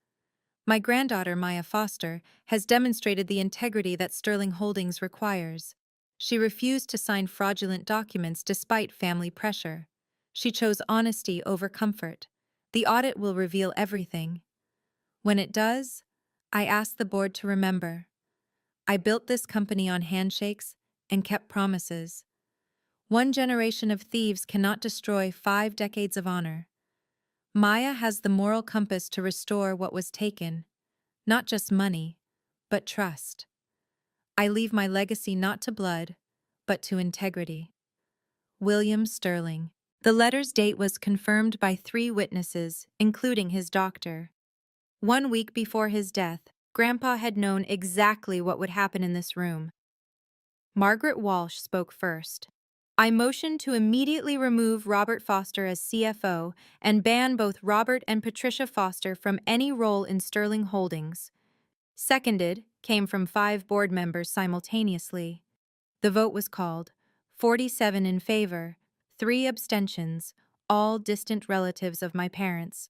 My granddaughter, Maya Foster, has demonstrated the integrity that Sterling Holdings requires. She refused to sign fraudulent documents despite family pressure. She chose honesty over comfort. The audit will reveal everything. When it does, I ask the board to remember, I built this company on handshakes and kept promises. One generation of thieves cannot destroy 5 decades of honor. Maya has the moral compass to restore what was taken, not just money, but trust. I leave my legacy not to blood, but to integrity. William Sterling." The letter's date was confirmed by 3 witnesses, including his doctor. 1 week before his death, Grandpa had known exactly what would happen in this room. Margaret Walsh spoke first. "I motion to immediately remove Robert Foster as CFO and ban both Robert and Patricia Foster from any role in Sterling Holdings." "Seconded" came from 5 board members simultaneously. The vote was called 47 in favor, 3 abstentions, all distant relatives of my parents.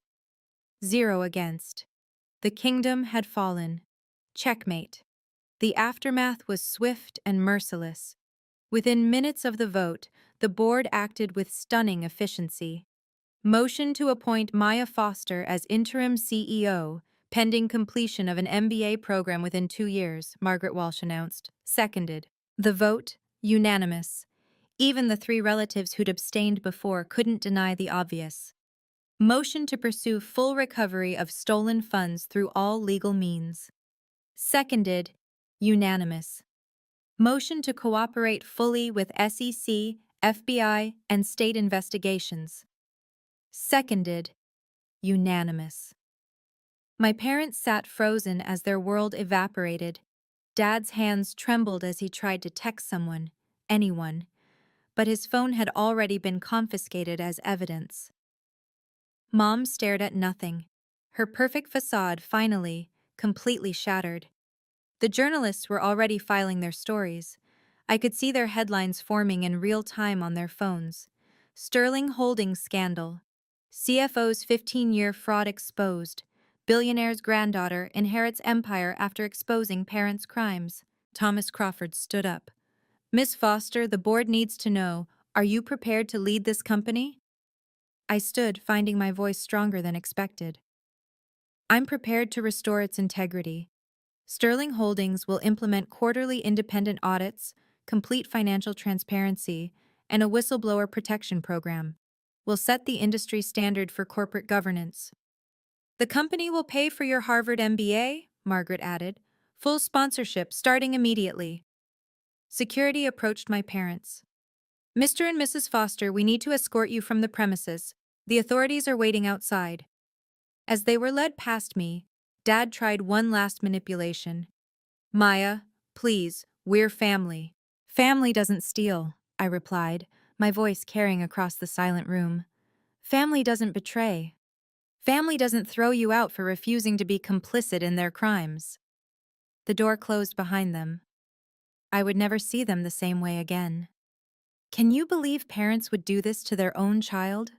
0 against. The kingdom had fallen. Checkmate. The aftermath was swift and merciless. Within minutes of the vote, the board acted with stunning efficiency. "Motion to appoint Maya Foster as interim CEO, pending completion of an MBA program within 2 years," Margaret Walsh announced. Seconded. The vote, unanimous. Even the 3 relatives who'd abstained before couldn't deny the obvious. Motion to pursue full recovery of stolen funds through all legal means. Seconded, unanimous. Motion to cooperate fully with SEC, FBI, and state investigations. Seconded, unanimous. My parents sat frozen as their world evaporated. Dad's hands trembled as he tried to text someone, anyone, but his phone had already been confiscated as evidence. Mom stared at nothing, her perfect facade finally, completely shattered. The journalists were already filing their stories. I could see their headlines forming in real time on their phones. Sterling Holdings scandal. CFO's 15-year fraud exposed. Billionaire's granddaughter inherits empire after exposing parents' crimes. Thomas Crawford stood up. "Miss Foster, the board needs to know, are you prepared to lead this company?" I stood, finding my voice stronger than expected. "I'm prepared to restore its integrity. Sterling Holdings will implement quarterly independent audits, complete financial transparency, and a whistleblower protection program. We'll set the industry standard for corporate governance." "The company will pay for your Harvard MBA," Margaret added. "Full sponsorship starting immediately." Security approached my parents. "Mr. and Mrs. Foster, we need to escort you from the premises. The authorities are waiting outside." As they were led past me, Dad tried one last manipulation. "Maya, please, we're family." "Family doesn't steal," I replied, my voice carrying across the silent room. "Family doesn't betray. Family doesn't throw you out for refusing to be complicit in their crimes." The door closed behind them. I would never see them the same way again. Can you believe parents would do this to their own child?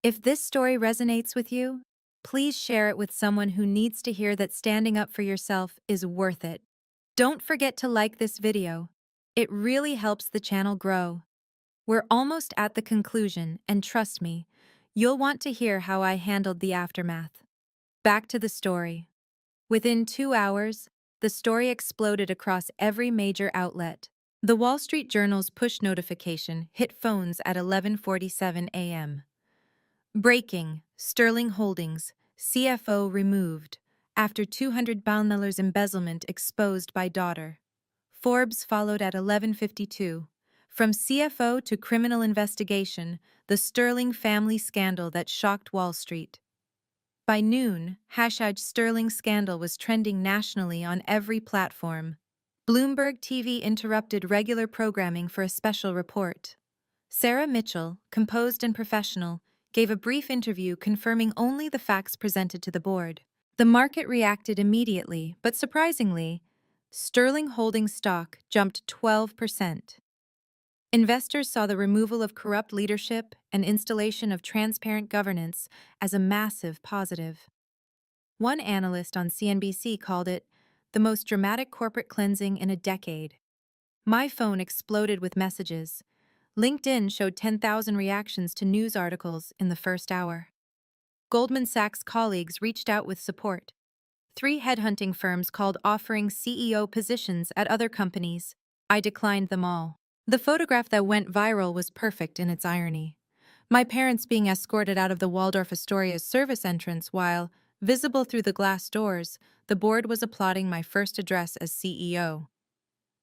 If this story resonates with you, please share it with someone who needs to hear that standing up for yourself is worth it. Don't forget to like this video. It really helps the channel grow. We're almost at the conclusion, and trust me, you'll want to hear how I handled the aftermath. Back to the story. Within 2 hours, the story exploded across every major outlet. The Wall Street Journal's push notification hit phones at 11:47 a.m. Breaking: Sterling Holdings, CFO removed, after $200 embezzlement exposed by daughter. Forbes followed at 11:52. From CFO to criminal investigation, the Sterling family scandal that shocked Wall Street. By noon, #Sterling scandal was trending nationally on every platform. Bloomberg TV interrupted regular programming for a special report. Sarah Mitchell, composed and professional, gave a brief interview confirming only the facts presented to the board. The market reacted immediately, but surprisingly, Sterling Holdings stock jumped 12%. Investors saw the removal of corrupt leadership and installation of transparent governance as a massive positive. One analyst on CNBC called it the most dramatic corporate cleansing in a decade. My phone exploded with messages. LinkedIn showed 10,000 reactions to news articles in the first hour. Goldman Sachs colleagues reached out with support. 3 headhunting firms called offering CEO positions at other companies. I declined them all. The photograph that went viral was perfect in its irony. My parents being escorted out of the Waldorf Astoria's service entrance while, visible through the glass doors, the board was applauding my first address as CEO.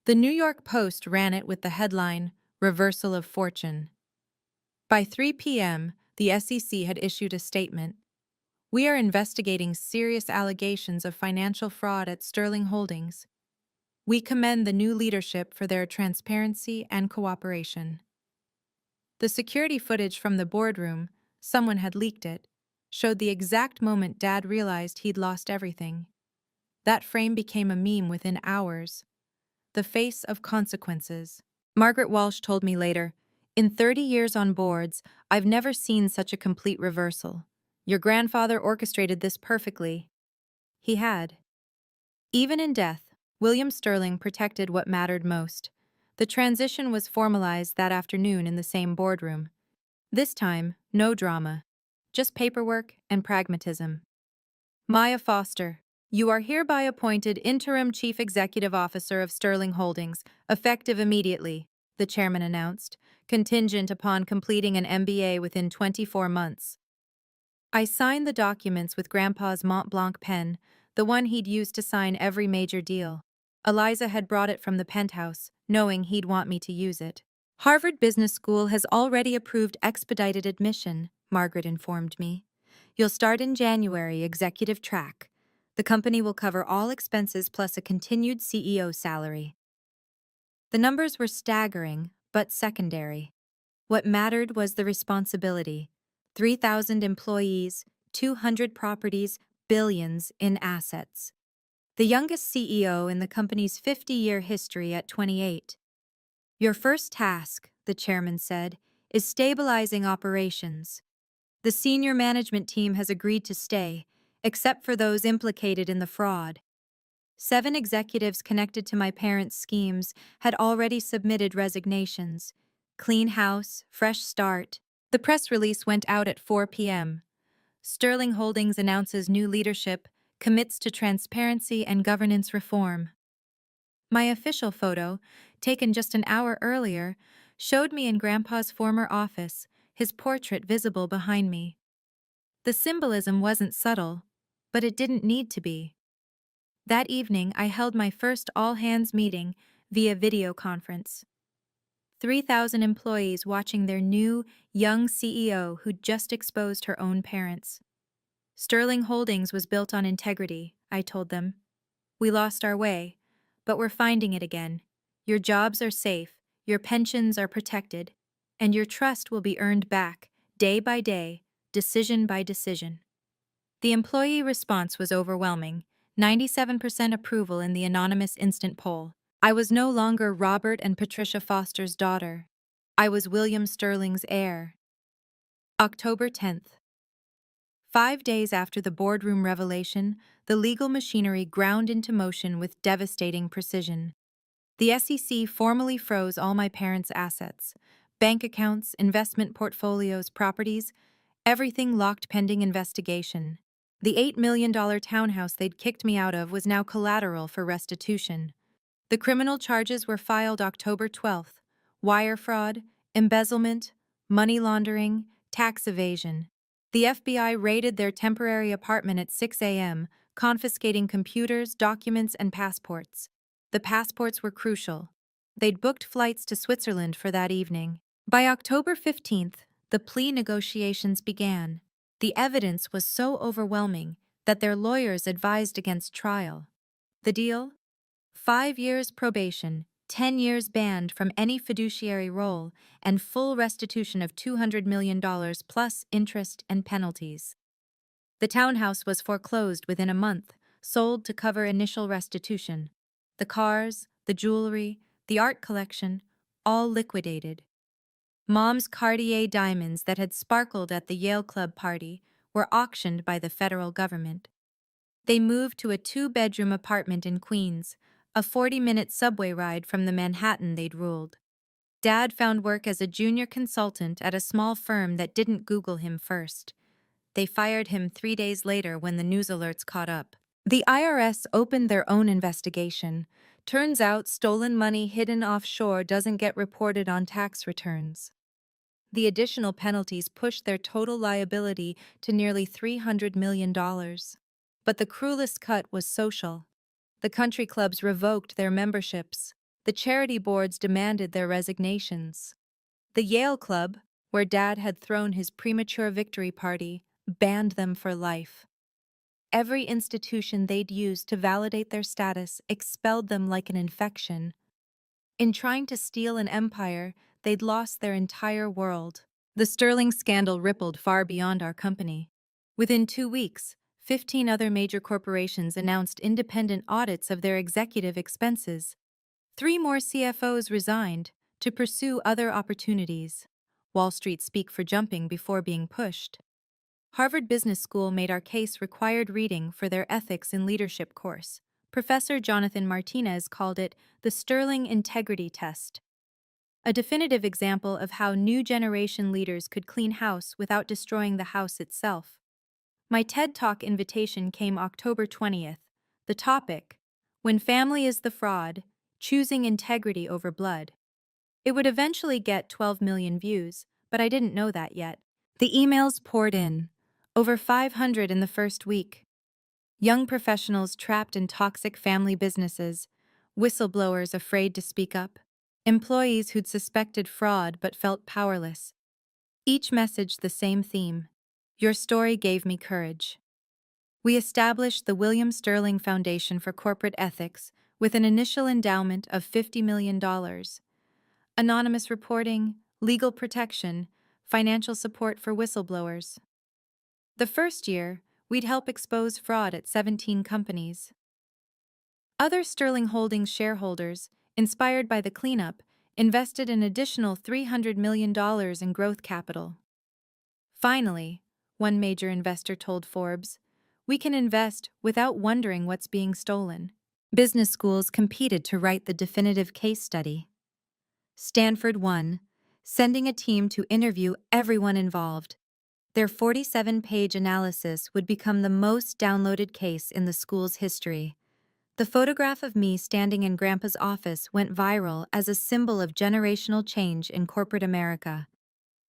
The New York Post ran it with the headline, "Reversal of Fortune." By 3 p.m., the SEC had issued a statement. We are investigating serious allegations of financial fraud at Sterling Holdings. We commend the new leadership for their transparency and cooperation. The security footage from the boardroom, someone had leaked it, showed the exact moment Dad realized he'd lost everything. That frame became a meme within hours. The face of consequences. Margaret Walsh told me later, "In 30 years on boards, I've never seen such a complete reversal. Your grandfather orchestrated this perfectly." He had. Even in death, William Sterling protected what mattered most. The transition was formalized that afternoon in the same boardroom. This time, no drama, just paperwork and pragmatism. Maya Foster, you are hereby appointed Interim Chief Executive Officer of Sterling Holdings, effective immediately, the chairman announced, contingent upon completing an MBA within 24 months. I signed the documents with Grandpa's Mont Blanc pen, the one he'd used to sign every major deal. Eliza had brought it from the penthouse, knowing he'd want me to use it. Harvard Business School has already approved expedited admission, Margaret informed me. You'll start in January, executive track. The company will cover all expenses plus a continued CEO salary. The numbers were staggering, but secondary. What mattered was the responsibility. 3,000 employees, 200 properties, billions in assets. The youngest CEO in the company's 50-year history at 28. Your first task, the chairman said, is stabilizing operations. The senior management team has agreed to stay, except for those implicated in the fraud. 7 executives connected to my parents' schemes had already submitted resignations. Clean house, fresh start. The press release went out at 4 p.m. Sterling Holdings announces new leadership, commits to transparency and governance reform. My official photo, taken just an hour earlier, showed me in Grandpa's former office, his portrait visible behind me. The symbolism wasn't subtle, but it didn't need to be. That evening, I held my first all-hands meeting via video conference. 3,000 employees watching their new, young CEO who'd just exposed her own parents. Sterling Holdings was built on integrity, I told them. We lost our way, but we're finding it again. Your jobs are safe, your pensions are protected, and your trust will be earned back, day by day, decision by decision. The employee response was overwhelming, 97% approval in the anonymous instant poll. I was no longer Robert and Patricia Foster's daughter. I was William Sterling's heir. October 10th. 5 days after the boardroom revelation, the legal machinery ground into motion with devastating precision. The SEC formally froze all my parents' assets, bank accounts, investment portfolios, properties, everything locked pending investigation. The $8 million townhouse they'd kicked me out of was now collateral for restitution. The criminal charges were filed October 12th: wire fraud, embezzlement, money laundering, tax evasion. The FBI raided their temporary apartment at 6 a.m., confiscating computers, documents, and passports. The passports were crucial. They'd booked flights to Switzerland for that evening. By October 15th, the plea negotiations began. The evidence was so overwhelming that their lawyers advised against trial. The deal? 5 years probation, 10 years banned from any fiduciary role, and full restitution of $200 million plus interest and penalties. The townhouse was foreclosed within a month, sold to cover initial restitution. The cars, the jewelry, the art collection, all liquidated. Mom's Cartier diamonds that had sparkled at the Yale Club party were auctioned by the federal government. They moved to a 2-bedroom apartment in Queens, a 40-minute subway ride from the Manhattan they'd ruled. Dad found work as a junior consultant at a small firm that didn't Google him first. They fired him 3 days later when the news alerts caught up. The IRS opened their own investigation. Turns out stolen money hidden offshore doesn't get reported on tax returns. The additional penalties pushed their total liability to nearly $300 million. But the cruelest cut was social. The country clubs revoked their memberships. The charity boards demanded their resignations. The Yale Club, where Dad had thrown his premature victory party, banned them for life. Every institution they'd used to validate their status expelled them like an infection. In trying to steal an empire, they'd lost their entire world. The Sterling scandal rippled far beyond our company. Within 2 weeks, 15 other major corporations announced independent audits of their executive expenses. 3 more CFOs resigned to pursue other opportunities. Wall Street speak for jumping before being pushed. Harvard Business School made our case required reading for their Ethics in Leadership course. Professor Jonathan Martinez called it the Sterling Integrity Test, a definitive example of how new generation leaders could clean house without destroying the house itself. My TED Talk invitation came October 20th. The topic: When Family is the Fraud, Choosing Integrity Over Blood. It would eventually get 12 million views, but I didn't know that yet. The emails poured in, over 500 in the first week. Young professionals trapped in toxic family businesses, whistleblowers afraid to speak up, employees who'd suspected fraud but felt powerless. Each message the same theme: your story gave me courage. We established the William Sterling Foundation for Corporate Ethics with an initial endowment of $50 million. Anonymous reporting, legal protection, financial support for whistleblowers. The first year, we'd help expose fraud at 17 companies. Other Sterling Holdings shareholders, inspired by the cleanup, invested an additional $300 million in growth capital. Finally, one major investor told Forbes, we can invest without wondering what's being stolen. Business schools competed to write the definitive case study. Stanford won, sending a team to interview everyone involved. Their 47-page analysis would become the most downloaded case in the school's history. The photograph of me standing in Grandpa's office went viral as a symbol of generational change in corporate America.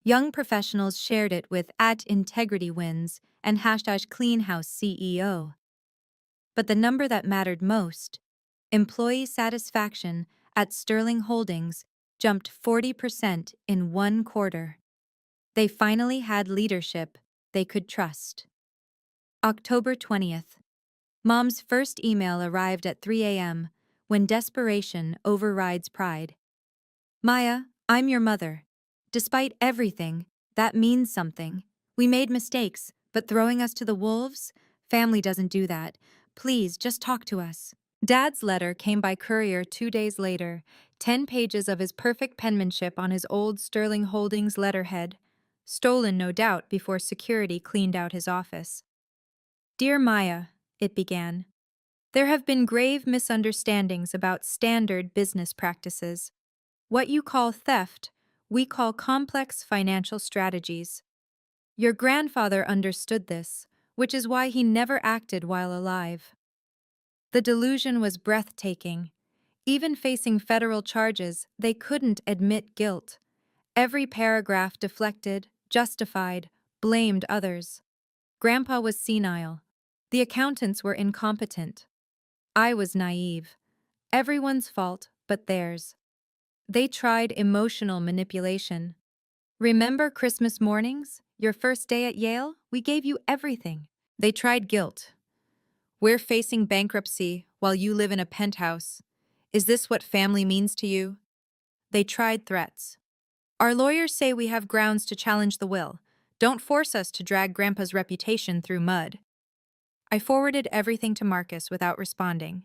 Young professionals shared it with @IntegrityWins and #CleanHouseCEO. But the number that mattered most, employee satisfaction at Sterling Holdings, jumped 40% in 1 quarter. They finally had leadership they could trust. October 20th. Mom's first email arrived at 3 a.m. when desperation overrides pride. Maya, I'm your mother. Despite everything, that means something. We made mistakes, but throwing us to the wolves? Family doesn't do that. Please, just talk to us. Dad's letter came by courier 2 days later, 10 pages of his perfect penmanship on his old Sterling Holdings letterhead, stolen no doubt before security cleaned out his office. Dear Maya, it began, there have been grave misunderstandings about standard business practices. What you call theft, we call complex financial strategies. Your grandfather understood this, which is why he never acted while alive. The delusion was breathtaking. Even facing federal charges, they couldn't admit guilt. Every paragraph deflected, justified, blamed others. Grandpa was senile. The accountants were incompetent. I was naive. Everyone's fault but theirs. They tried emotional manipulation. Remember Christmas mornings? Your first day at Yale? We gave you everything. They tried guilt. We're facing bankruptcy while you live in a penthouse. Is this what family means to you? They tried threats. Our lawyers say we have grounds to challenge the will. Don't force us to drag Grandpa's reputation through mud. I forwarded everything to Marcus without responding.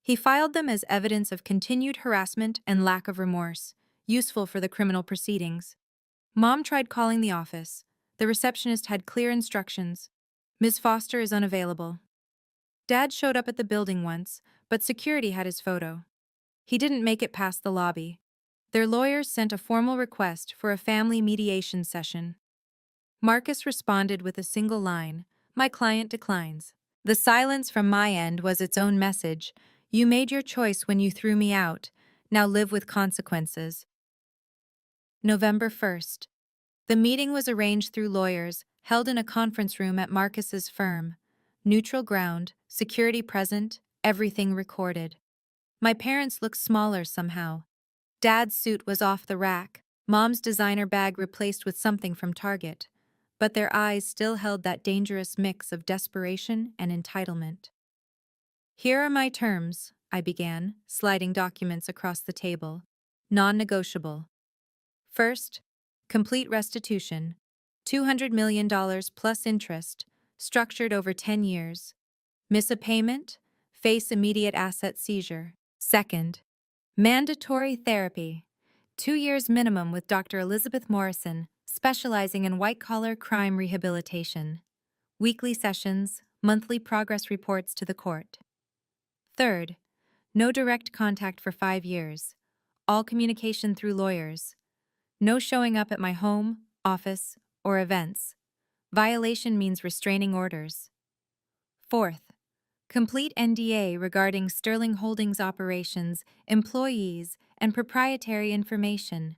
He filed them as evidence of continued harassment and lack of remorse, useful for the criminal proceedings. Mom tried calling the office. The receptionist had clear instructions. Ms. Foster is unavailable. Dad showed up at the building once, but security had his photo. He didn't make it past the lobby. Their lawyers sent a formal request for a family mediation session. Marcus responded with a single line, "My client declines." The silence from my end was its own message. You made your choice when you threw me out. Now live with consequences. November 1st. The meeting was arranged through lawyers, held in a conference room at Marcus's firm. Neutral ground, security present, everything recorded. My parents looked smaller somehow. Dad's suit was off the rack, Mom's designer bag replaced with something from Target. But their eyes still held that dangerous mix of desperation and entitlement. Here are my terms, I began, sliding documents across the table. Non-negotiable. First, complete restitution, $200 million plus interest, structured over 10 years. Miss a payment? Face immediate asset seizure. Second, mandatory therapy, 2 years minimum with Dr. Elizabeth Morrison, specializing in white-collar crime rehabilitation. Weekly sessions, monthly progress reports to the court. Third, no direct contact for 5 years. All communication through lawyers. No showing up at my home, office, or events. Violation means restraining orders. Fourth, complete NDA regarding Sterling Holdings operations, employees, and proprietary information.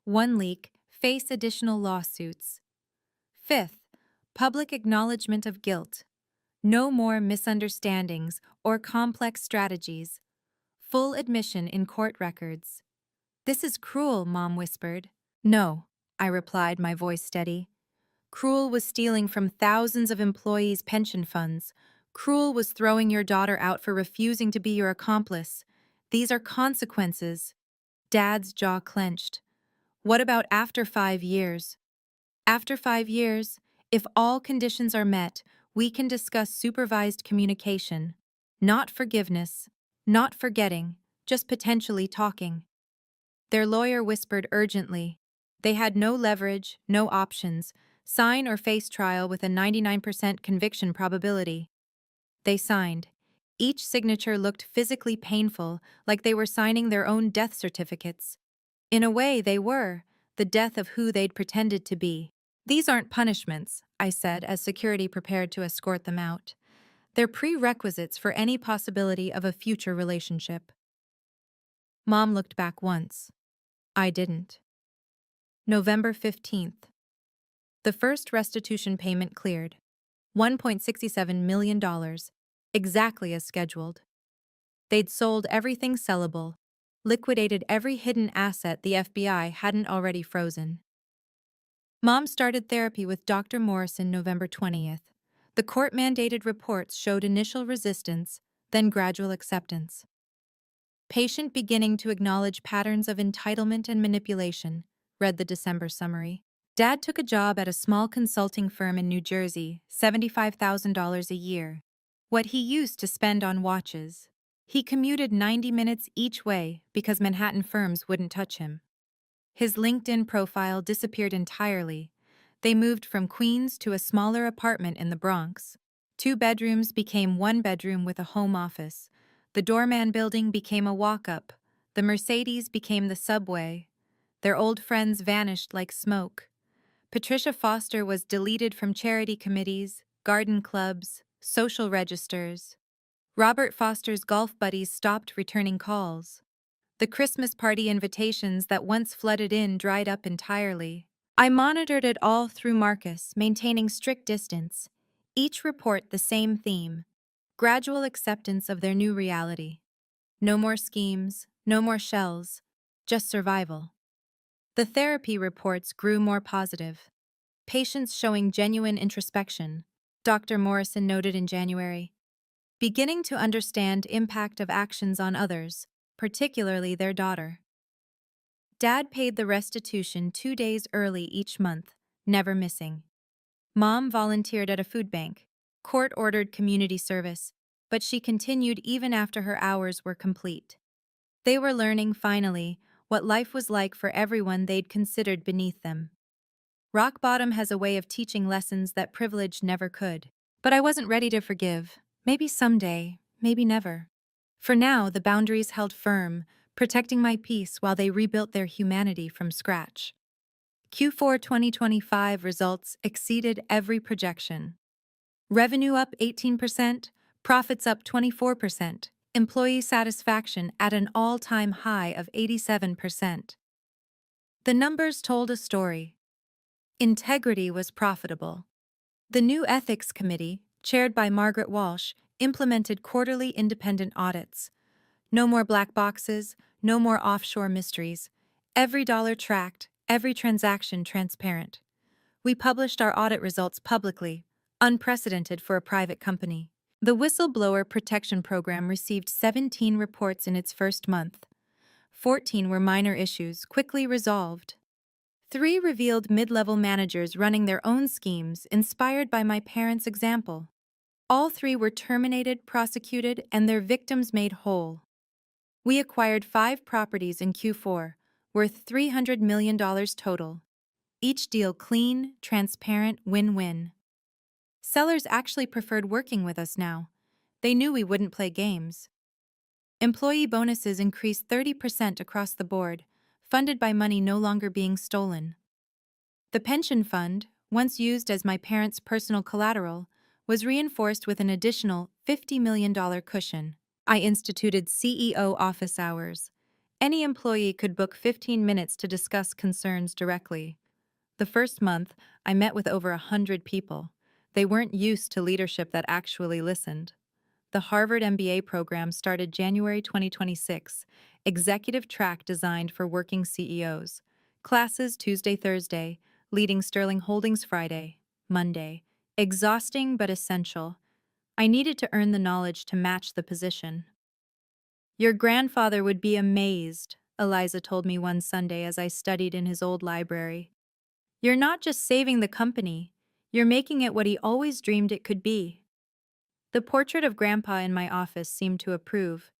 One leak, face additional lawsuits. Fifth, public acknowledgement of guilt. No more misunderstandings or complex strategies. Full admission in court records. This is cruel, Mom whispered. No, I replied, my voice steady. Cruel was stealing from thousands of employees' pension funds. Cruel was throwing your daughter out for refusing to be your accomplice. These are consequences. Dad's jaw clenched. What about after 5 years? After 5 years, if all conditions are met, we can discuss supervised communication. Not forgiveness, not forgetting, just potentially talking. Their lawyer whispered urgently. They had no leverage, no options. Sign or face trial with a 99% conviction probability. They signed. Each signature looked physically painful, like they were signing their own death certificates. In a way, they were, the death of who they'd pretended to be. These aren't punishments, I said as security prepared to escort them out. They're prerequisites for any possibility of a future relationship. Mom looked back once. I didn't. November 15th. The first restitution payment cleared. $1.67 million, exactly as scheduled. They'd sold everything sellable, liquidated every hidden asset the FBI hadn't already frozen. Mom started therapy with Dr. Morrison November 20th. The court-mandated reports showed initial resistance, then gradual acceptance. Patient beginning to acknowledge patterns of entitlement and manipulation, read the December summary. Dad took a job at a small consulting firm in New Jersey, $75,000 a year. What he used to spend on watches. He commuted 90 minutes each way because Manhattan firms wouldn't touch him. His LinkedIn profile disappeared entirely. They moved from Queens to a smaller apartment in the Bronx. 2 bedrooms became 1 bedroom with a home office. The doorman building became a walk-up. The Mercedes became the subway. Their old friends vanished like smoke. Patricia Foster was deleted from charity committees, garden clubs, social registers. Robert Foster's golf buddies stopped returning calls. The Christmas party invitations that once flooded in dried up entirely. I monitored it all through Marcus, maintaining strict distance. Each report the same theme: gradual acceptance of their new reality. No more schemes, no more shells, just survival. The therapy reports grew more positive. Patients showing genuine introspection, Dr. Morrison noted in January. Beginning to understand impact of actions on others, particularly their daughter. Dad paid the restitution 2 days early each month, never missing. Mom volunteered at a food bank, court-ordered community service, but she continued even after her hours were complete. They were learning, finally, what life was like for everyone they'd considered beneath them. Rock bottom has a way of teaching lessons that privilege never could. But I wasn't ready to forgive. Maybe someday, maybe never. For now, the boundaries held firm, protecting my peace while they rebuilt their humanity from scratch. Q4 2025 results exceeded every projection. Revenue up 18%, profits up 24%, employee satisfaction at an all-time high of 87%. The numbers told a story. Integrity was profitable. The new Ethics Committee, chaired by Margaret Walsh, implemented quarterly independent audits. No more black boxes, no more offshore mysteries. Every dollar tracked, every transaction transparent. We published our audit results publicly, unprecedented for a private company. The Whistleblower Protection Program received 17 reports in its first month. 14 were minor issues, quickly resolved. 3 revealed mid-level managers running their own schemes inspired by my parents' example. All 3 were terminated, prosecuted, and their victims made whole. We acquired 5 properties in Q4, worth $300 million total. Each deal clean, transparent, win-win. Sellers actually preferred working with us now. They knew we wouldn't play games. Employee bonuses increased 30% across the board, funded by money no longer being stolen. The pension fund, once used as my parents' personal collateral, was reinforced with an additional $50 million cushion. I instituted CEO office hours. Any employee could book 15 minutes to discuss concerns directly. The first month, I met with over 100 people. They weren't used to leadership that actually listened. The Harvard MBA program started January 2026, executive track designed for working CEOs. Classes Tuesday, Thursday, leading Sterling Holdings Friday, Monday. Exhausting but essential. I needed to earn the knowledge to match the position. Your grandfather would be amazed, Eliza told me one Sunday as I studied in his old library. You're not just saving the company, you're making it what he always dreamed it could be. The portrait of Grandpa in my office seemed to approve.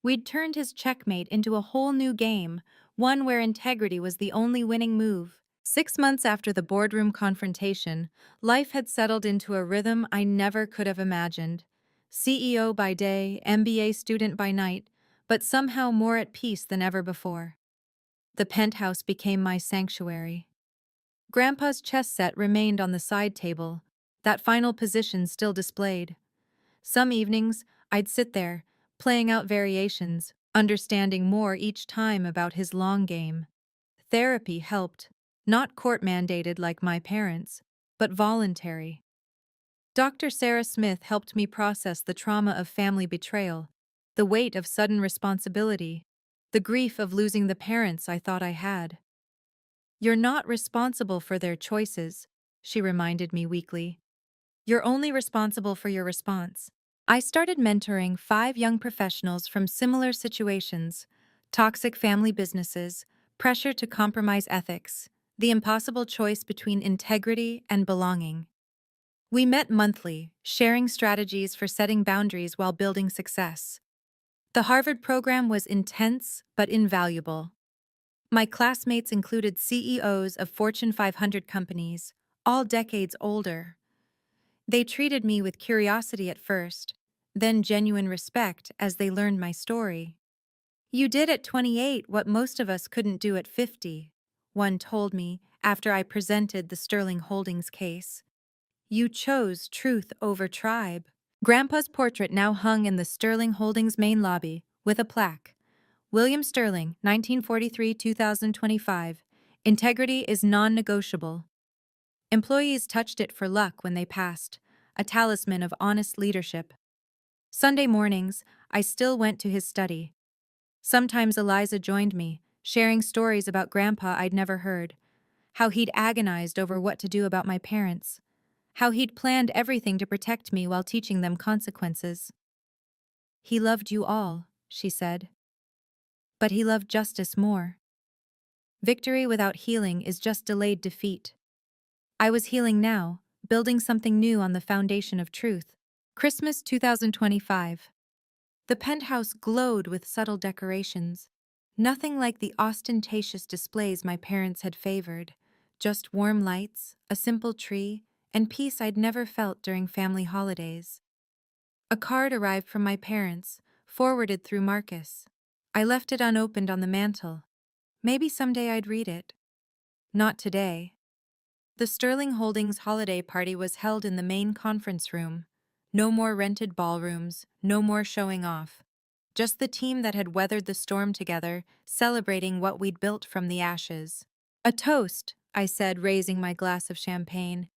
We'd turned his checkmate into a whole new game, one where integrity was the only winning move. 6 months after the boardroom confrontation, life had settled into a rhythm I never could have imagined. CEO by day, MBA student by night, but somehow more at peace than ever before. The penthouse became my sanctuary. Grandpa's chess set remained on the side table, that final position still displayed. Some evenings, I'd sit there, playing out variations, understanding more each time about his long game. Therapy helped, not court-mandated like my parents, but voluntary. Dr. Sarah Smith helped me process the trauma of family betrayal, the weight of sudden responsibility, the grief of losing the parents I thought I had. You're not responsible for their choices, she reminded me weekly. You're only responsible for your response. I started mentoring 5 young professionals from similar situations: toxic family businesses, pressure to compromise ethics, the impossible choice between integrity and belonging. We met monthly, sharing strategies for setting boundaries while building success. The Harvard program was intense but invaluable. My classmates included CEOs of Fortune 500 companies, all decades older. They treated me with curiosity at first, then genuine respect as they learned my story. "You did at 28 what most of us couldn't do at 50, one told me after I presented the Sterling Holdings case. "You chose truth over tribe." Grandpa's portrait now hung in the Sterling Holdings main lobby with a plaque. William Sterling, 1943-2025. Integrity is non-negotiable. Employees touched it for luck when they passed, a talisman of honest leadership. Sunday mornings, I still went to his study. Sometimes Eliza joined me, sharing stories about Grandpa I'd never heard. How he'd agonized over what to do about my parents. How he'd planned everything to protect me while teaching them consequences. "He loved you all," she said. "But he loved justice more. Victory without healing is just delayed defeat." I was healing now, building something new on the foundation of truth. Christmas 2025. The penthouse glowed with subtle decorations. Nothing like the ostentatious displays my parents had favored. Just warm lights, a simple tree, and peace I'd never felt during family holidays. A card arrived from my parents, forwarded through Marcus. I left it unopened on the mantel. Maybe someday I'd read it. Not today. The Sterling Holdings holiday party was held in the main conference room. No more rented ballrooms, no more showing off. Just the team that had weathered the storm together, celebrating what we'd built from the ashes. "A toast," I said, raising my glass of champagne.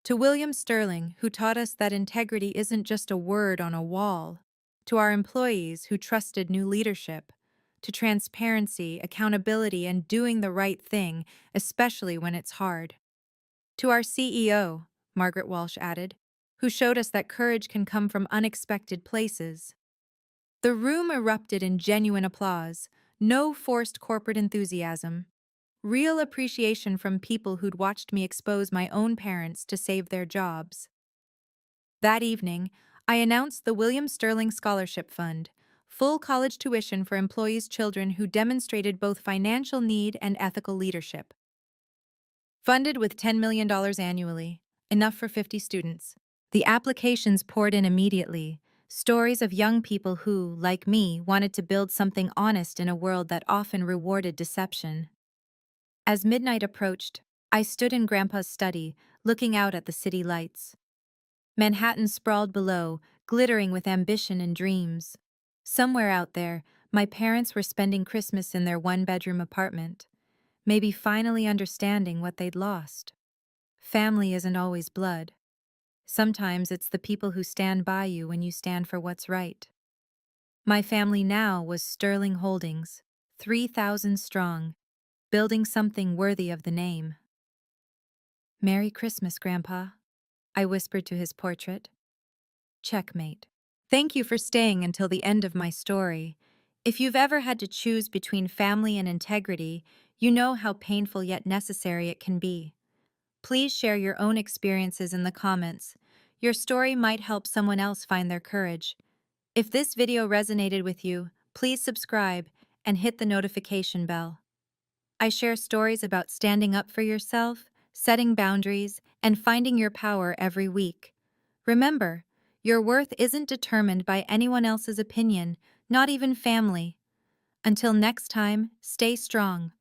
"To William Sterling, who taught us that integrity isn't just a word on a wall. To our employees who trusted new leadership. To transparency, accountability, and doing the right thing, especially when it's hard. To our CEO," Margaret Walsh added, "who showed us that courage can come from unexpected places." The room erupted in genuine applause, no forced corporate enthusiasm. Real appreciation from people who'd watched me expose my own parents to save their jobs. That evening, I announced the William Sterling Scholarship Fund, full college tuition for employees' children who demonstrated both financial need and ethical leadership. Funded with $10 million annually, enough for 50 students. The applications poured in immediately, stories of young people who, like me, wanted to build something honest in a world that often rewarded deception. As midnight approached, I stood in Grandpa's study, looking out at the city lights. Manhattan sprawled below, glittering with ambition and dreams. Somewhere out there, my parents were spending Christmas in their one-bedroom apartment, maybe finally understanding what they'd lost. Family isn't always blood. Sometimes it's the people who stand by you when you stand for what's right. My family now was Sterling Holdings, 3,000 strong, building something worthy of the name. "Merry Christmas, Grandpa," I whispered to his portrait. Checkmate. Thank you for staying until the end of my story. If you've ever had to choose between family and integrity, you know how painful yet necessary it can be. Please share your own experiences in the comments. Your story might help someone else find their courage. If this video resonated with you, please subscribe and hit the notification bell. I share stories about standing up for yourself, setting boundaries, and finding your power every week. Remember, your worth isn't determined by anyone else's opinion, not even family. Until next time, stay strong.